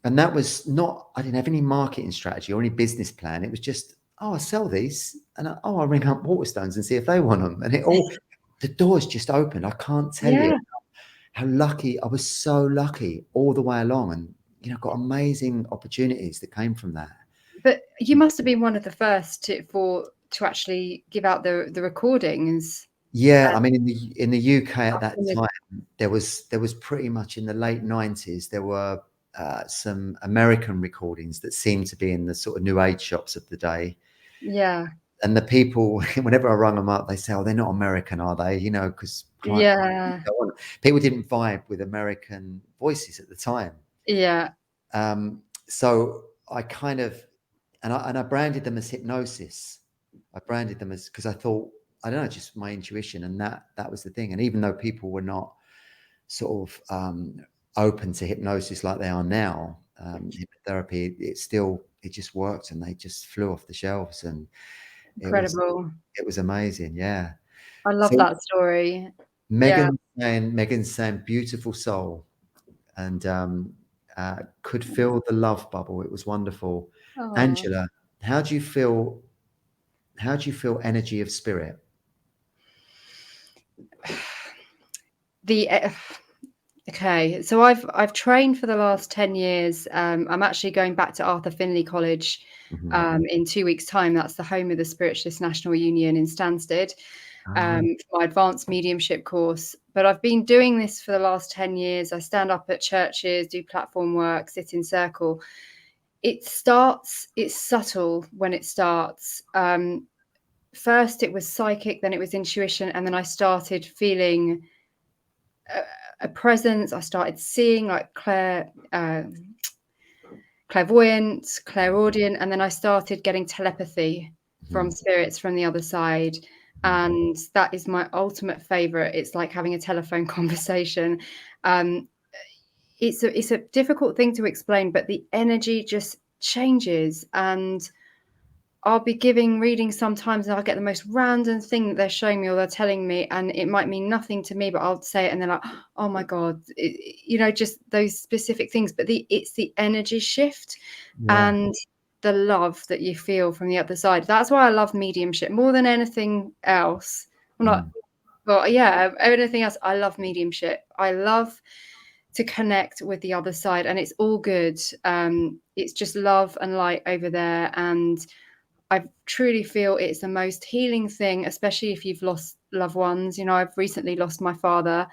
and that was not, I didn't have any marketing strategy or any business plan. It was just, oh, I sell these and I'll ring up Waterstones and see if they want them. And the doors just opened. I can't tell you yeah. how lucky I was, so lucky all the way along. And, you know, got amazing opportunities that came from that. But you must have been one of the first to actually give out the recordings. Yeah, I mean, in the UK at that And time, there was pretty much in the late 90s, there were some American recordings that seemed to be in the sort of new age shops of the day. yeah, And the people, whenever I rung them up, they say, "Oh, they're not American, are they?" You know, because yeah, people didn't vibe with American voices at the time. yeah, So I kind of, and I branded them as Hypnosis. I branded them as, because I thought, I don't know, just my intuition, and that was the thing. And even though people were not sort of open to hypnosis like they are now, hypnotherapy, it just worked, and they just flew off the shelves, and it was incredible. it was amazing. Yeah. I love So that story. Megan's saying beautiful soul, and could feel the love bubble. It was wonderful. Oh. Angela, how do you feel energy of spirit? Okay, so I've trained for the last 10 years. I'm actually going back to Arthur Findlay College in 2 weeks' time. That's the home of the Spiritualist National Union in Stansted, for my advanced mediumship course. But I've been doing this for the last 10 years. I stand up at churches, do platform work, sit in circle. It's subtle when it starts. First it was psychic, then it was intuition, and then I started feeling a presence. I started seeing like clairvoyant, clairaudient, and then I started getting telepathy from spirits from the other side. And that is my ultimate favorite. It's like having a telephone conversation. It's a difficult thing to explain, but the energy just changes. And I'll be giving readings sometimes and I'll get the most random thing that they're showing me or they're telling me, and it might mean nothing to me, but I'll say it and they're like, oh my God, just those specific things. But it's the energy shift and the love that you feel from the other side. That's why I love mediumship more than anything else. Anything else, I love mediumship. I love to connect with the other side, and it's all good. It's just love and light over there. And I truly feel it's the most healing thing, especially if you've lost loved ones. I've recently lost my father,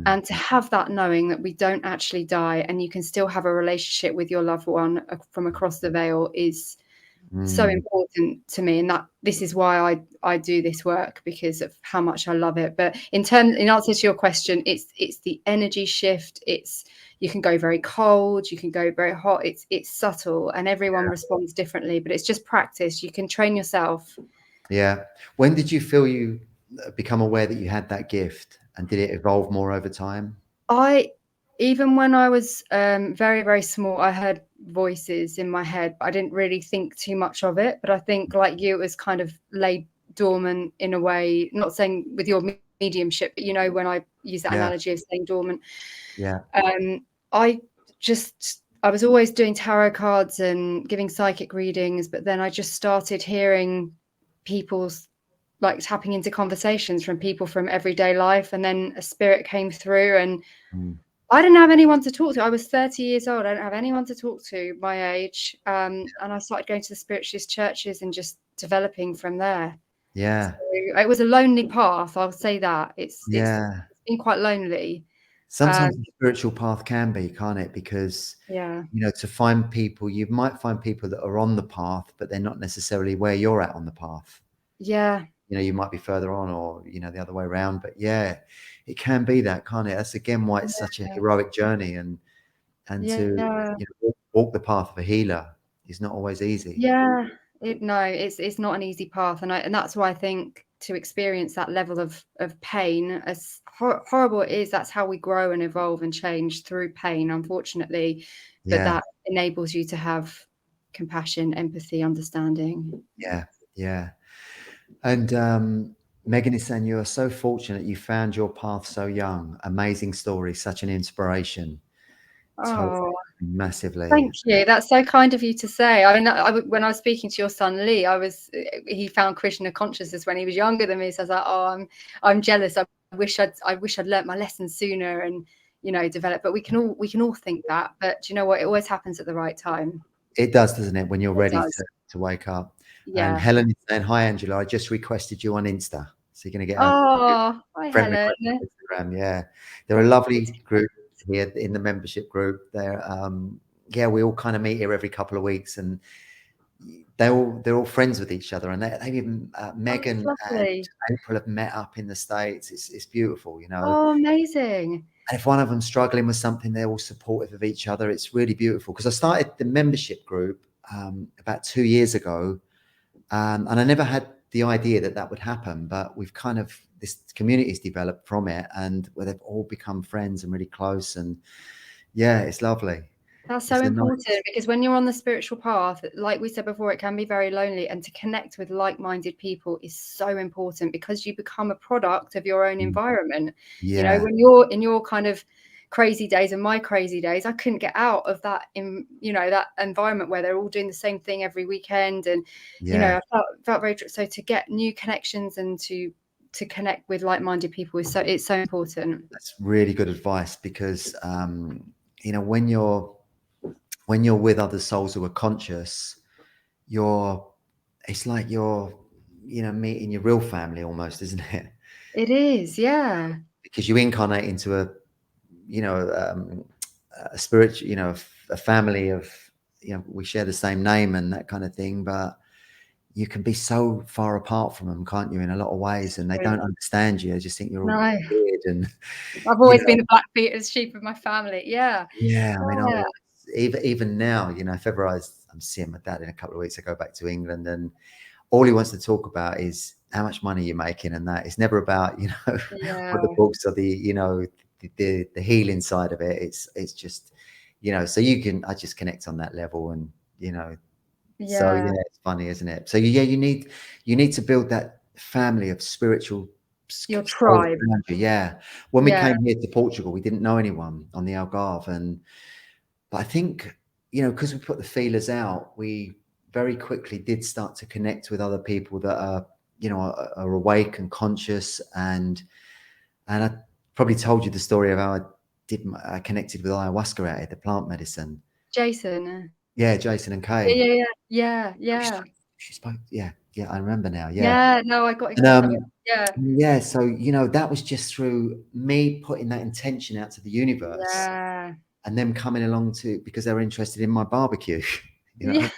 and to have that knowing that we don't actually die and you can still have a relationship with your loved one from across the veil is so important to me. And that this is why I do this work, because of how much I love it. But in answer to your question, it's the energy shift. You can go very cold, you can go very hot. It's subtle, and everyone responds differently, but it's just practice. You can train yourself. Yeah. When did you feel you become aware that you had that gift, and did it evolve more over time? Even when I was very, very small, I heard voices in my head, but I didn't really think too much of it. But I think, like you, it was kind of laid dormant in a way, not saying with your mediumship, but when I use that analogy of staying dormant. I was always doing tarot cards and giving psychic readings, but then I just started hearing people's tapping into conversations from people from everyday life, and then a spirit came through, and I didn't have anyone to talk to. I was 30 years old. I don't have anyone to talk to my age. And I started going to the spiritualist churches and just developing from there. Yeah. So it was a lonely path. I'll say that. It's been quite lonely. Sometimes the spiritual path can be, can't it? Because, to find people, you might find people that are on the path, but they're not necessarily where you're at on the path. Yeah. You might be further on, or, the other way around. But it can be that, can't it? That's again why it's such a heroic journey, and to walk the path of a healer is not always easy. Yeah. It's not an easy path. And that's why I think to experience that level of pain, as horrible it is, that's how we grow and evolve and change, through pain, unfortunately. But that enables you to have compassion, empathy, understanding. Yeah. And Megan is saying, you are so fortunate you found your path so young. Amazing story, such an inspiration. Totally, massively. Thank you. That's so kind of you to say. I mean, when I was speaking to your son Lee, he found Krishna consciousness when he was younger than me. So I was like, oh, I'm jealous. I wish I'd learnt my lesson sooner and develop. But we can all think that. But do you know what? It always happens at the right time. It does, doesn't it? When you're ready to wake up. Yeah. And Helen is saying, hi, Angela. I just requested you on Insta. So you're going to get hi, Helen. Instagram. Yeah. They're a lovely group here in the membership group. They're, we all kind of meet here every couple of weeks, and they're all friends with each other. And they've even, Megan and April have met up in the States. It's beautiful, Oh, amazing. And if one of them's struggling with something, they're all supportive of each other. It's really beautiful. Because I started the membership group about 2 years ago. And I never had the idea that would happen, but we've kind of, this community's developed from it, and where they've all become friends and really close. And it's lovely. That's so important, because when you're on the spiritual path, like we said before, it can be very lonely, and to connect with like-minded people is so important, because you become a product of your own environment. You know, Yeah. when you're in your kind of crazy days and my crazy days, I couldn't get out of that, in, you know, that environment where they're all doing the same thing every weekend. And, you know, I felt very, so to get new connections and to connect with like-minded people is it's so important. That's really good advice, because you know, when you're with other souls who are conscious, it's like you're, you know, meeting your real family almost, isn't it? It is, yeah. Because you incarnate into a, you know, a spiritual, you know, a family of, you know, we share the same name and that kind of thing, but you can be so far apart from them, can't you, in a lot of ways, and they don't understand you. They just think you're all No. weird, and I've you always know, been the black sheep of my family. Yeah. yeah. I mean, Yeah. even now, you know, if ever I'm seeing my dad in a couple of weeks, I go back to England, and all he wants to talk about is how much money you're making, and that. It's never about, you know, Yeah. what the books or the, you know, the healing side of it. It's just, you know, so I just connect on that level, and, you know, so Yeah. yeah, it's funny, isn't it? So yeah, you need to build that family of spiritual Your souls tribe. around you. Yeah. When we Yeah. came here to Portugal, we didn't know anyone on the Algarve, but I think, you know, because we put the feelers out, we very quickly did start to connect with other people that are, you know, are awake and conscious, and I probably told you the story of how I connected with ayahuasca out here, the plant medicine. Jason. Yeah, Jason and Yeah, Kay. yeah, yeah. Yeah, yeah. She spoke. Yeah, yeah, I remember now. Yeah. Yeah, no, I got And exactly. Yeah. yeah, so, you know, that was just through me putting that intention out to the universe, Yeah. and them coming along because they were interested in my barbecue, you Yeah. know.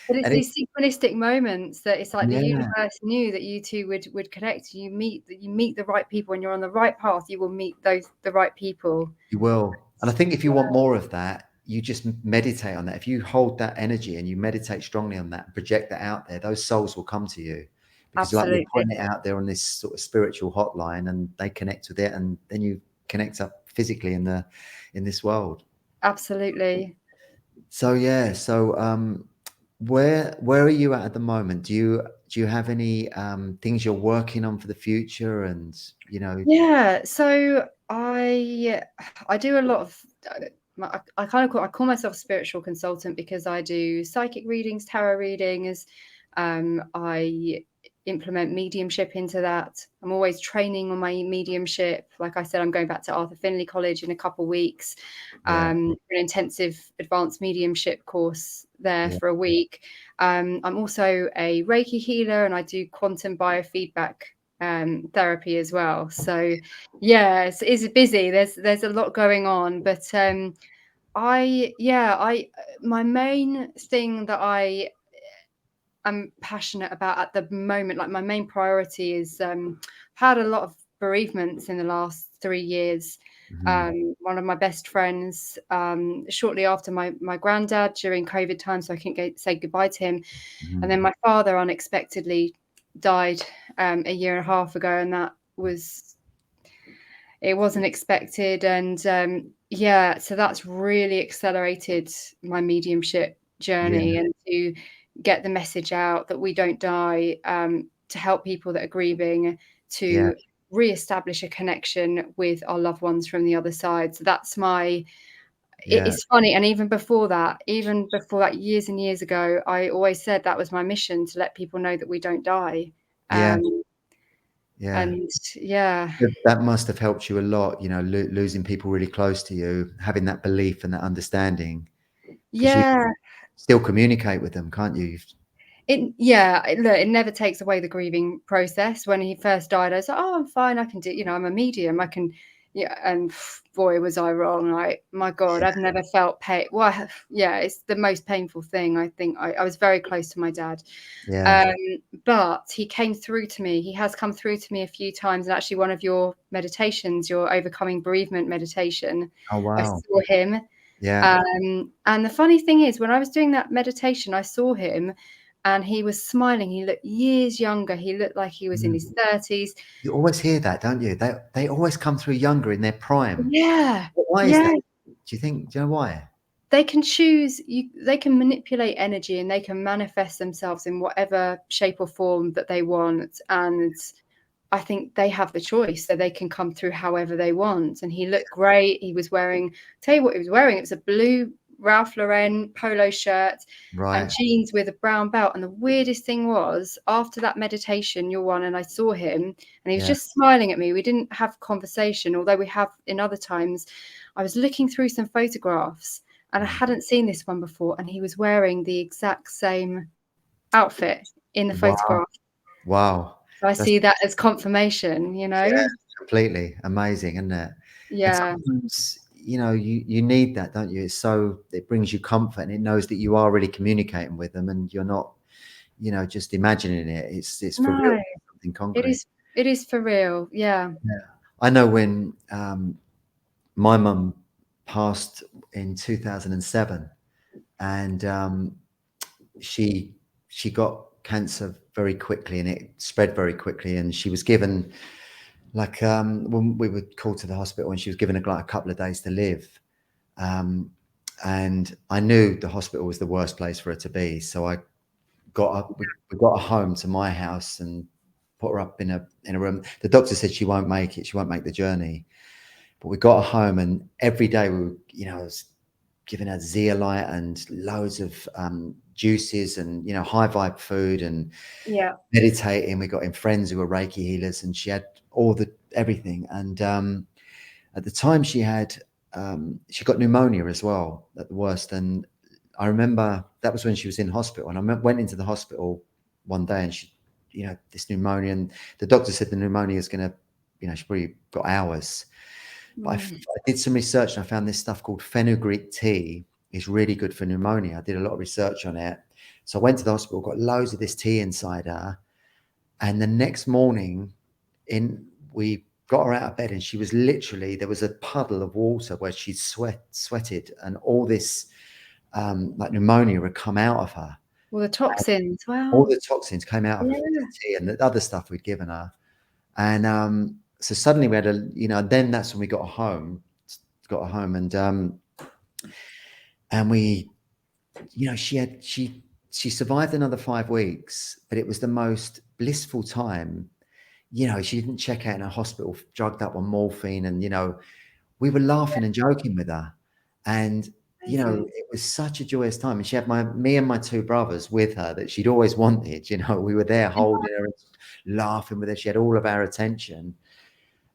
But it's And it, these synchronistic moments that it's like the yeah, universe knew that you two would connect. You meet the right people, and you're on the right path. You will meet the right people. you will. And I think if you want more of that, you just meditate on that. If you hold that energy and you meditate strongly on that, and project that out there, those souls will come to you, because like you're Absolutely. putting it out there on this sort of spiritual hotline, and they connect with it, and then you connect up physically in this world. Absolutely. So yeah, so where are you at the moment? Do you have any things you're working on for the future? And, you know, Yeah, so I do a lot of I call myself a spiritual consultant, because I do psychic readings, tarot readings. I implement mediumship into that. I'm always training on my mediumship. Like I said, I'm going back to Arthur Findlay College in a couple of weeks, yeah, an intensive advanced mediumship course there yeah, for a week. I'm also a Reiki healer, and I do quantum biofeedback therapy as well. So yeah, it's busy. There's a lot going on, but my main thing that I'm passionate about at the moment, like my main priority is I've had a lot of bereavements in the last 3 years. mhm, One of my best friends, shortly after my granddad during COVID time, so I couldn't say goodbye to him. And then mhm, my father unexpectedly died a year and a half ago, and it wasn't expected. And yeah, so that's really accelerated my mediumship yeah, journey, and to get the message out that we don't die, to help people that are grieving, yeah, to re-establish a connection with our loved ones from the other side. So that's yeah, it's funny. And even before that, years and years ago, I always said that was my mission, to let people know that we don't die. yeah, um, yeah. and yeah. That must have helped you a lot, you know, losing people really close to you, having that belief and that understanding, because you Yeah, still communicate with them, can't you? look, it never takes away the grieving process. When he first died, I was like, "Oh, I'm fine. I can do. You know, I'm a medium. I can." Yeah, and boy, was I wrong. Like, my God, I've never felt pain. Well, yeah, it's the most painful thing. I think I was very close to my dad, Yeah. um, but he came through to me. He has come through to me a few times, and actually, one of your meditations, your overcoming bereavement meditation, Oh I wow. saw him. Yeah. And the funny thing is, when I was doing that meditation, I saw him, and he was smiling. He looked years younger. He looked like he was in his Mm. 30s. You always hear that, don't you? They always come through younger in their prime. Yeah, Why is yeah. that? Do you know why? they can choose, they can manipulate energy, and they can manifest themselves in whatever shape or form that they want. And I think they have the choice, so they can come through however they want. And he looked great. He was wearing, tell you what he was wearing, it was a blue Ralph Lauren polo shirt and jeans with a brown belt. And the weirdest thing was, after that meditation, your one, and I saw him and he was just smiling at me. We didn't have conversation, although we have in other times. I was looking through some photographs and I hadn't seen this one before, and he was wearing the exact same outfit in the photograph. Wow. So I see that as confirmation, you know? Yeah, completely amazing, isn't it? Yeah. And sometimes, you know, you need that, don't you? It's so, it brings you comfort, and it knows that you are really communicating with them, and you're not, you know, just imagining it. It's for real, something concrete. It is for real. Yeah. I know when my mum passed in 2007, and she got cancer very quickly, and it spread very quickly, and she was given, like, when we were called to the hospital, and she was given like a couple of days to live, and I knew the hospital was the worst place for her to be, so I got up, we got her home to my house and put her up in a room. The doctor said she won't make it, she won't make the journey, but we got her home, and every day we were, you know, I was giving her zeolite and loads of juices and, you know, high vibe food, and meditating. We got in friends who were Reiki healers, and she had all the everything. And at the time she had she got pneumonia as well, at the worst. And I remember that was when she was in hospital, and I went into the hospital one day, and she, you know, this pneumonia, and the doctor said the pneumonia is going to, you know, she's probably got hours. But I did some research, and I found this stuff called fenugreek tea is really good for pneumonia. I did a lot of research on it. So I went to the hospital, got loads of this tea inside her. And the next morning, we got her out of bed, and she was literally, there was a puddle of water where she'd sweated, and all this like pneumonia had come out of her. Well, the toxins, all the toxins came out of the tea and the other stuff we'd given her. And so suddenly we had a, you know, then that's when we got her home, and we, you know, she survived another 5 weeks, but it was the most blissful time. You know, she didn't check out in a hospital drugged up on morphine, and, you know, we were laughing and joking with her, and, you know, it was such a joyous time. And she had me and my two brothers with her that she'd always wanted. You know, we were there holding her and laughing with her. She had all of our attention.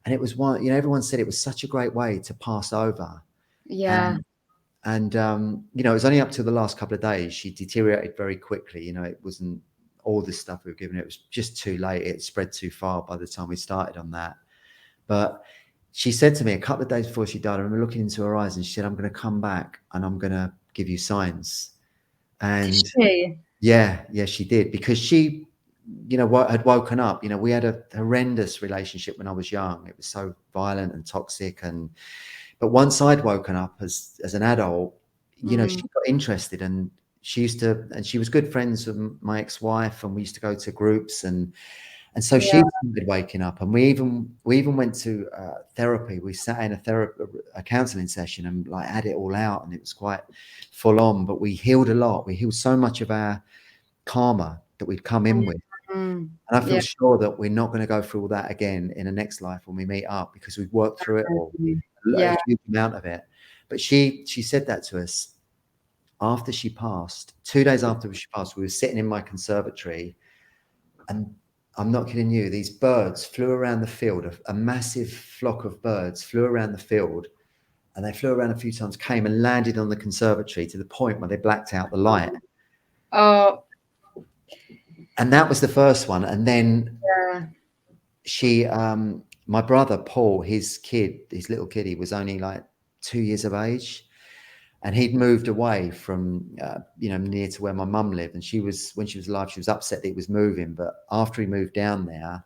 And it was one, you know, everyone said it was such a great way to pass over. And you know, it was only up to the last couple of days she deteriorated very quickly. You know, it wasn't all the stuff we were given. It was just too late. It spread too far by the time we started on that. But she said to me a couple of days before she died, I remember looking into her eyes, and she said, I'm going to come back and I'm going to give you signs. And yeah, she did, because she, you know, had woken up. You know, we had a horrendous relationship when I was young. It was so violent and toxic. But once I'd woken up as an adult, you know, she got interested, and she was good friends with my ex-wife, and we used to go to groups, and so she started waking up, and we even went to therapy. We sat in a counseling session and like had it all out, and it was quite full on, but we healed a lot. We healed so much of our karma that we'd come in with. And I feel sure that we're not going to go through all that again in the next life when we meet up, because we've worked through it all, a huge amount of it. But she said that to us after she passed. 2 days after she passed, we were sitting in my conservatory, and I'm not kidding you, these birds flew around the field. A massive flock of birds flew around the field, and they flew around a few times, came and landed on the conservatory to the point where they blacked out the light. And that was the first one. And then she, my brother Paul, his little kid, he was only like 2 years of age, and he'd moved away from, you know, near to where my mum lived. And when she was alive, she was upset that he was moving. But after he moved down there,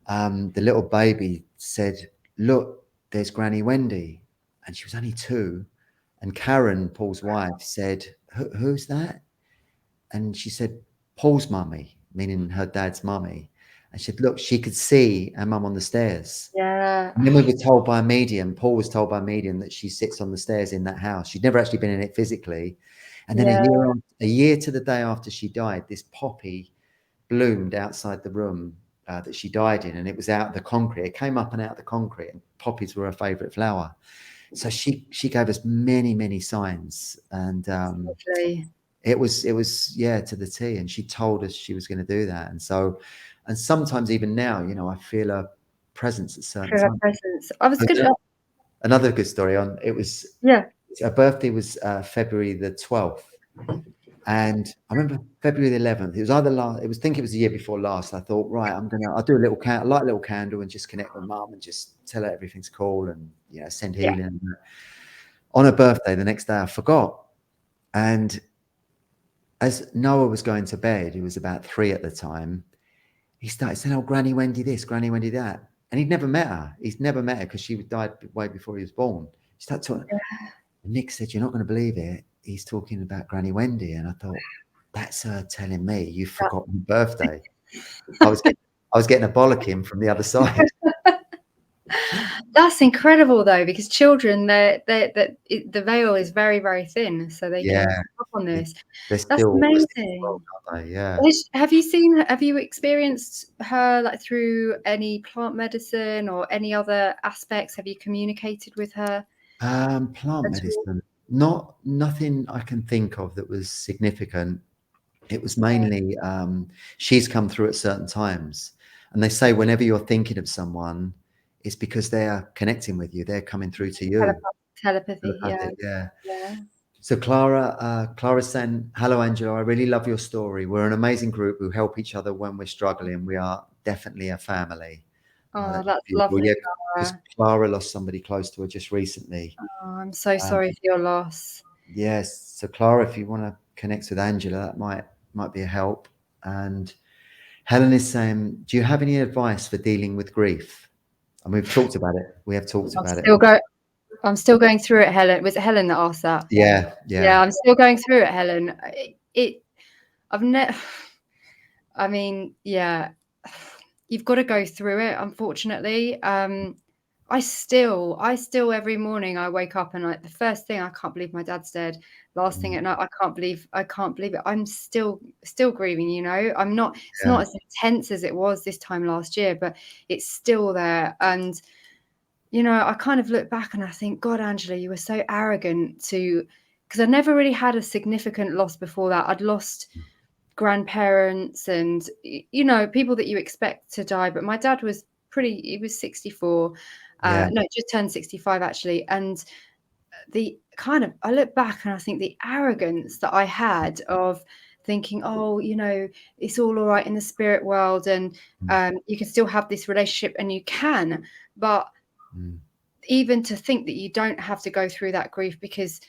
the little baby said, look, there's Granny Wendy. And she was only 2. And Karen, Paul's wife, said, who's that? And she said, Paul's mummy, meaning her dad's mummy. And she said, look, she could see her mum on the stairs. Yeah. And then we were told by a medium, Paul was told by a medium, that she sits on the stairs in that house. She'd never actually been in it physically. And then Yeah. a year to the day after she died, this poppy bloomed outside the room that she died in, and it was out of the concrete. It came up and out of the concrete, and poppies were her favourite flower. So she gave us many signs, and Lovely. it was to the T. And she told us she was going to do that. And so, and sometimes even now, you know, I feel her presence at certain For her times. presence. I was gonna. Another good story on it was, Yeah. her birthday was February the 12th. And I remember February the 11th, it was either last, it was, I think it was the year before last. I thought, right, I'll do a little light little candle and just connect with mum and just tell her everything's cool and, you know, send Yeah. healing. On her birthday, the next day, I forgot. And as Noah was going to bed, he was about 3 at the time, he started saying, oh, Granny Wendy this, Granny Wendy that. And he'd never met her. He's never met her because she died way before he was born. He started talking. Yeah. And Nick said, you're not going to believe it. He's talking about Granny Wendy. And I thought, that's her telling me you forgot my birthday. I was getting a bollocking from the other side. That's incredible though, because children, the veil is very thin, so they can pick up on this. That's amazing. World, aren't they? Yeah. Have you experienced her like through any plant medicine or any other aspects? Have you communicated with her? Plant medicine, nothing I can think of that was significant. It was mainly she's come through at certain times, and they say whenever you're thinking of someone, it's because they are connecting with you. They're coming through to you. Telepathy. Yeah. Yeah. So Clara's saying, hello, Angela. I really love your story. We're an amazing group who help each other when we're struggling. We are definitely a family. Oh, that's lovely. Yeah, because Clara lost somebody close to her just recently. Oh, I'm so sorry for your loss. Yes. So Clara, if you want to connect with Angela, that might be a help. And Helen is saying, do you have any advice for dealing with grief? And we've talked about it. We have talked about it. I'm still going through it, Helen. Was it Helen that asked that? Yeah. I'm still going through it, Helen. I mean, yeah, you've got to go through it, unfortunately. I still every morning I wake up and like the first thing, I can't believe my dad's dead. Last thing at night, I can't believe it. I'm still grieving, you know. It's not as intense as it was this time last year, but it's still there. And you know, I kind of look back and I think, God, Angela, you were so arrogant because I never really had a significant loss before that. I'd lost grandparents and, you know, people that you expect to die. But my dad was he was 64. No, just turned 65 actually. And I look back and I think the arrogance that I had of thinking, oh, you know, it's all right in the spirit world and you can still have this relationship and you can, but even to think that you don't have to go through that grief, because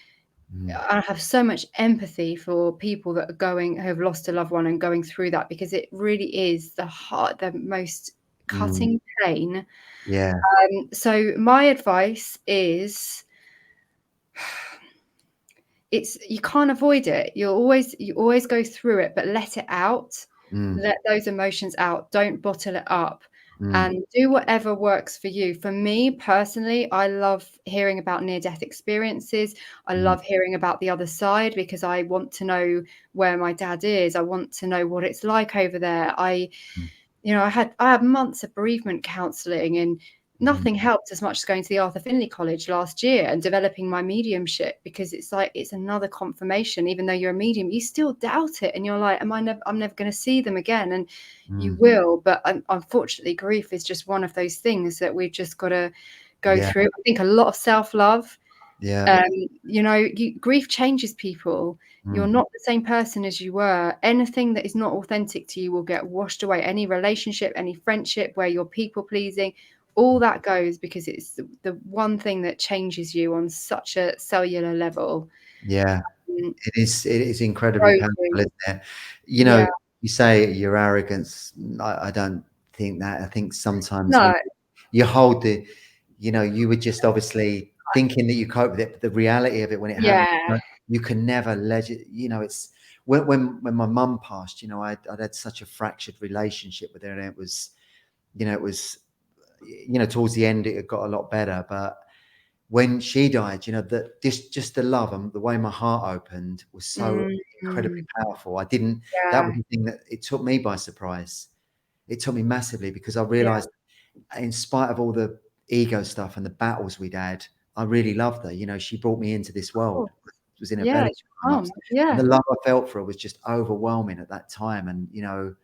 I have so much empathy for people that who have lost a loved one and going through that, because it really is the most cutting pain. Yeah. So my advice is, you can't avoid it. You always go through it, but let it out. Let those emotions out. Don't bottle it up. And do whatever works for you. For me personally, I love hearing about near-death experiences. I love hearing about the other side, because I want to know where my dad is. I want to know what it's like over there. I had months of bereavement counselling, and nothing helped as much as going to the Arthur Findlay College last year and developing my mediumship, because it's like it's another confirmation. Even though you're a medium, you still doubt it, and you're like, I'm never going to see them again, and you will. But unfortunately, grief is just one of those things that we've just got to go through. I think a lot of self-love. Grief changes people. You're not the same person as you were. Anything that is not authentic to you will get washed away. Any relationship, any friendship where you're people pleasing, all that goes, because it's the one thing that changes you on such a cellular level. It is incredibly painful, isn't it? You know, you say your arrogance. I don't think that. I think sometimes you hold you were just obviously thinking that you cope with it, but the reality of it when it happens, you can never it's when my mum passed, I'd had such a fractured relationship with her, and it was you know, it was, you know, towards the end it got a lot better, but when she died, you know, that just the love and the way my heart opened was so incredibly powerful. That was the thing that it took me by surprise. It took me massively, because I realized, in spite of all the ego stuff and the battles we'd had, I really loved her. You know, she brought me into this world. It was in her belly. And the love I felt for her was just overwhelming at that time. And, you know,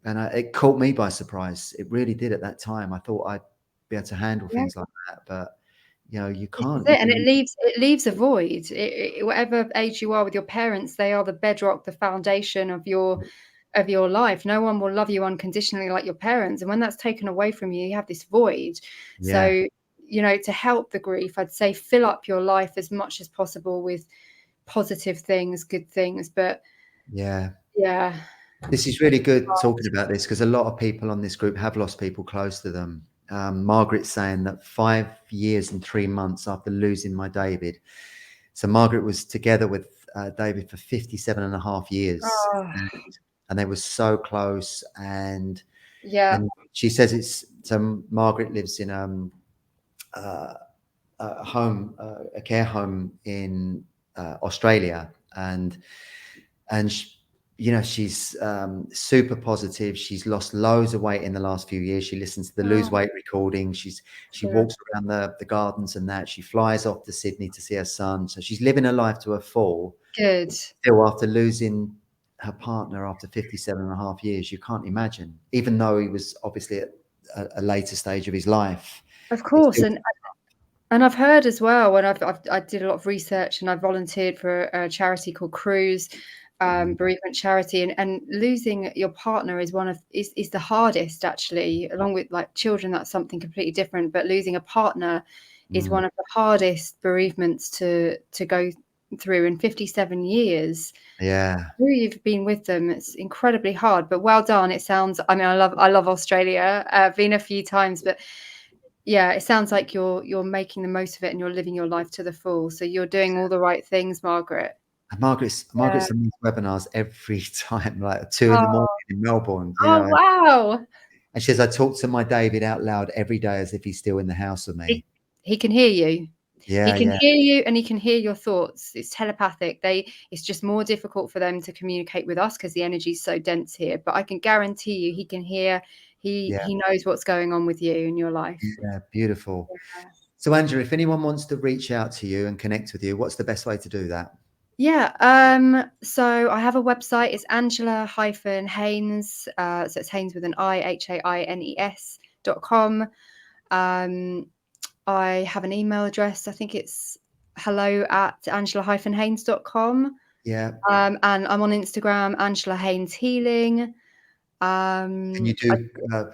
and it caught me by surprise. It really did at that time. I thought I'd be able to handle things like that, but you know, you can't. And it leaves a void. Whatever age you are with your parents, they are the bedrock, the foundation of your life. No one will love you unconditionally like your parents, and when that's taken away from you, you have this void. So, you know, to help the grief, I'd say fill up your life as much as possible with positive things, good things. But this is really good talking about this, because a lot of people on this group have lost people close to them. Margaret's saying that 5 years and 3 months after losing my David. So Margaret was together with David for 57.5 years. And they were so close. And she says so Margaret lives in a care home in Australia, and she, you know, she's super positive. She's lost loads of weight in the last few years. She listens to the lose weight recording. She walks around the gardens and that. She flies off to Sydney to see her son. So she's living her life to her full. Good. Still, after losing her partner after 57.5 years, you can't imagine, even though he was obviously at a later stage of his life. Of course. And I've heard as well, when I did a lot of research, and I volunteered for a charity called Cruise, bereavement charity, and losing your partner is is the hardest, actually. Along with like children, that's something completely different, but losing a partner is one of the hardest bereavements to go through. In 57 years, who you've been with them, it's incredibly hard, but well done. It sounds, I mean, I love Australia. I've been a few times, but it sounds like you're making the most of it, and you're living your life to the full. So you're doing all the right things, Margaret. And Margaret's on these webinars every time, like 2 in the morning in Melbourne. You know? Wow. And she says, I talk to my David out loud every day as if he's still in the house with me. He can hear you. He can hear you, and he can hear your thoughts. It's telepathic. It's just more difficult for them to communicate with us because the energy is so dense here. But I can guarantee you, he can hear. He knows what's going on with you in your life. Yeah, beautiful. So Angela, if anyone wants to reach out to you and connect with you, what's the best way to do that? So I have a website. It's Angela Haines. So it's Haines with an I, HAINES.com. I have an email address. I think it's hello@angela-haines.com. And I'm on Instagram, Angela Haines Healing. Can you do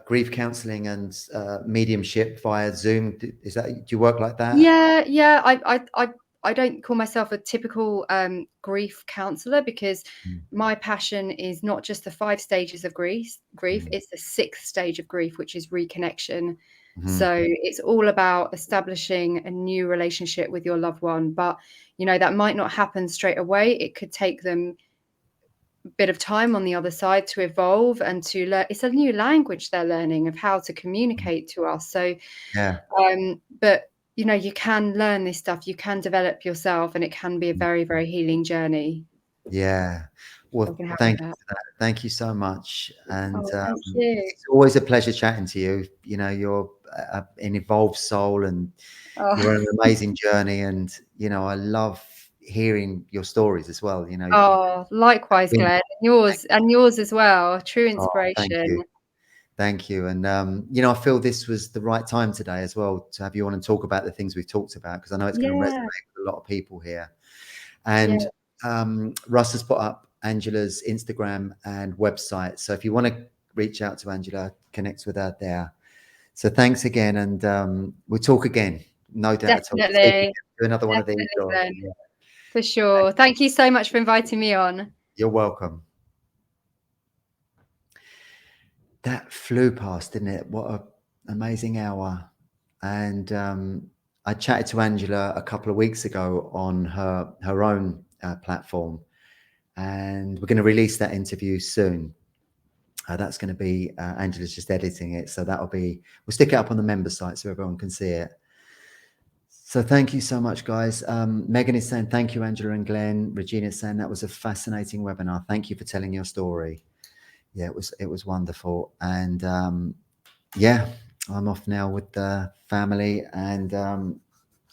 grief counselling and mediumship via Zoom? Do you work like that? I don't call myself a typical grief counsellor, because my passion is not just the 5 stages of grief. It's the 6th stage of grief, which is reconnection. So it's all about establishing a new relationship with your loved one. But, you know, that might not happen straight away. It could take them a bit of time on the other side to evolve and to learn. It's a new language they're learning of how to communicate to us. So, but you know, you can learn this stuff, you can develop yourself, and it can be a very, very healing journey. Well, thank you for that. Thank you so much. And thank you. It's always a pleasure chatting to you. You know, you're an evolved soul, and you're on an amazing journey. And, you know, I love hearing your stories as well. You know, likewise, Glenn. Yours as well. True inspiration. Thank you. And, you know, I feel this was the right time today as well to have you on and talk about the things we've talked about, because I know it's going to resonate with a lot of people here. And Russ has put up Angela's Instagram and website. So if you want to reach out to Angela, connect with her there. So thanks again. And we'll talk again. No doubt. Definitely. Do another one of these. For sure. Thank you so much for inviting me on. You're welcome. That flew past, didn't it? What an amazing hour. And I chatted to Angela a couple of weeks ago on her own platform, and we're going to release that interview soon. That's going to be, Angela's just editing it. So that'll be, we'll stick it up on the member site so everyone can see it. So thank you so much, guys. Megan is saying, thank you, Angela and Glenn. Regina is saying that was a fascinating webinar. Thank you for telling your story. Yeah, it was wonderful. And yeah, I'm off now with the family, and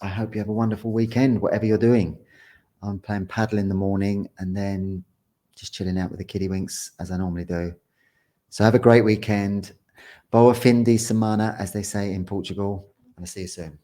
I hope you have a wonderful weekend, whatever you're doing. I'm playing paddle in the morning and then just chilling out with the kiddywinks as I normally do. So have a great weekend. Boa fin de semana, as they say in Portugal, and I'll see you soon.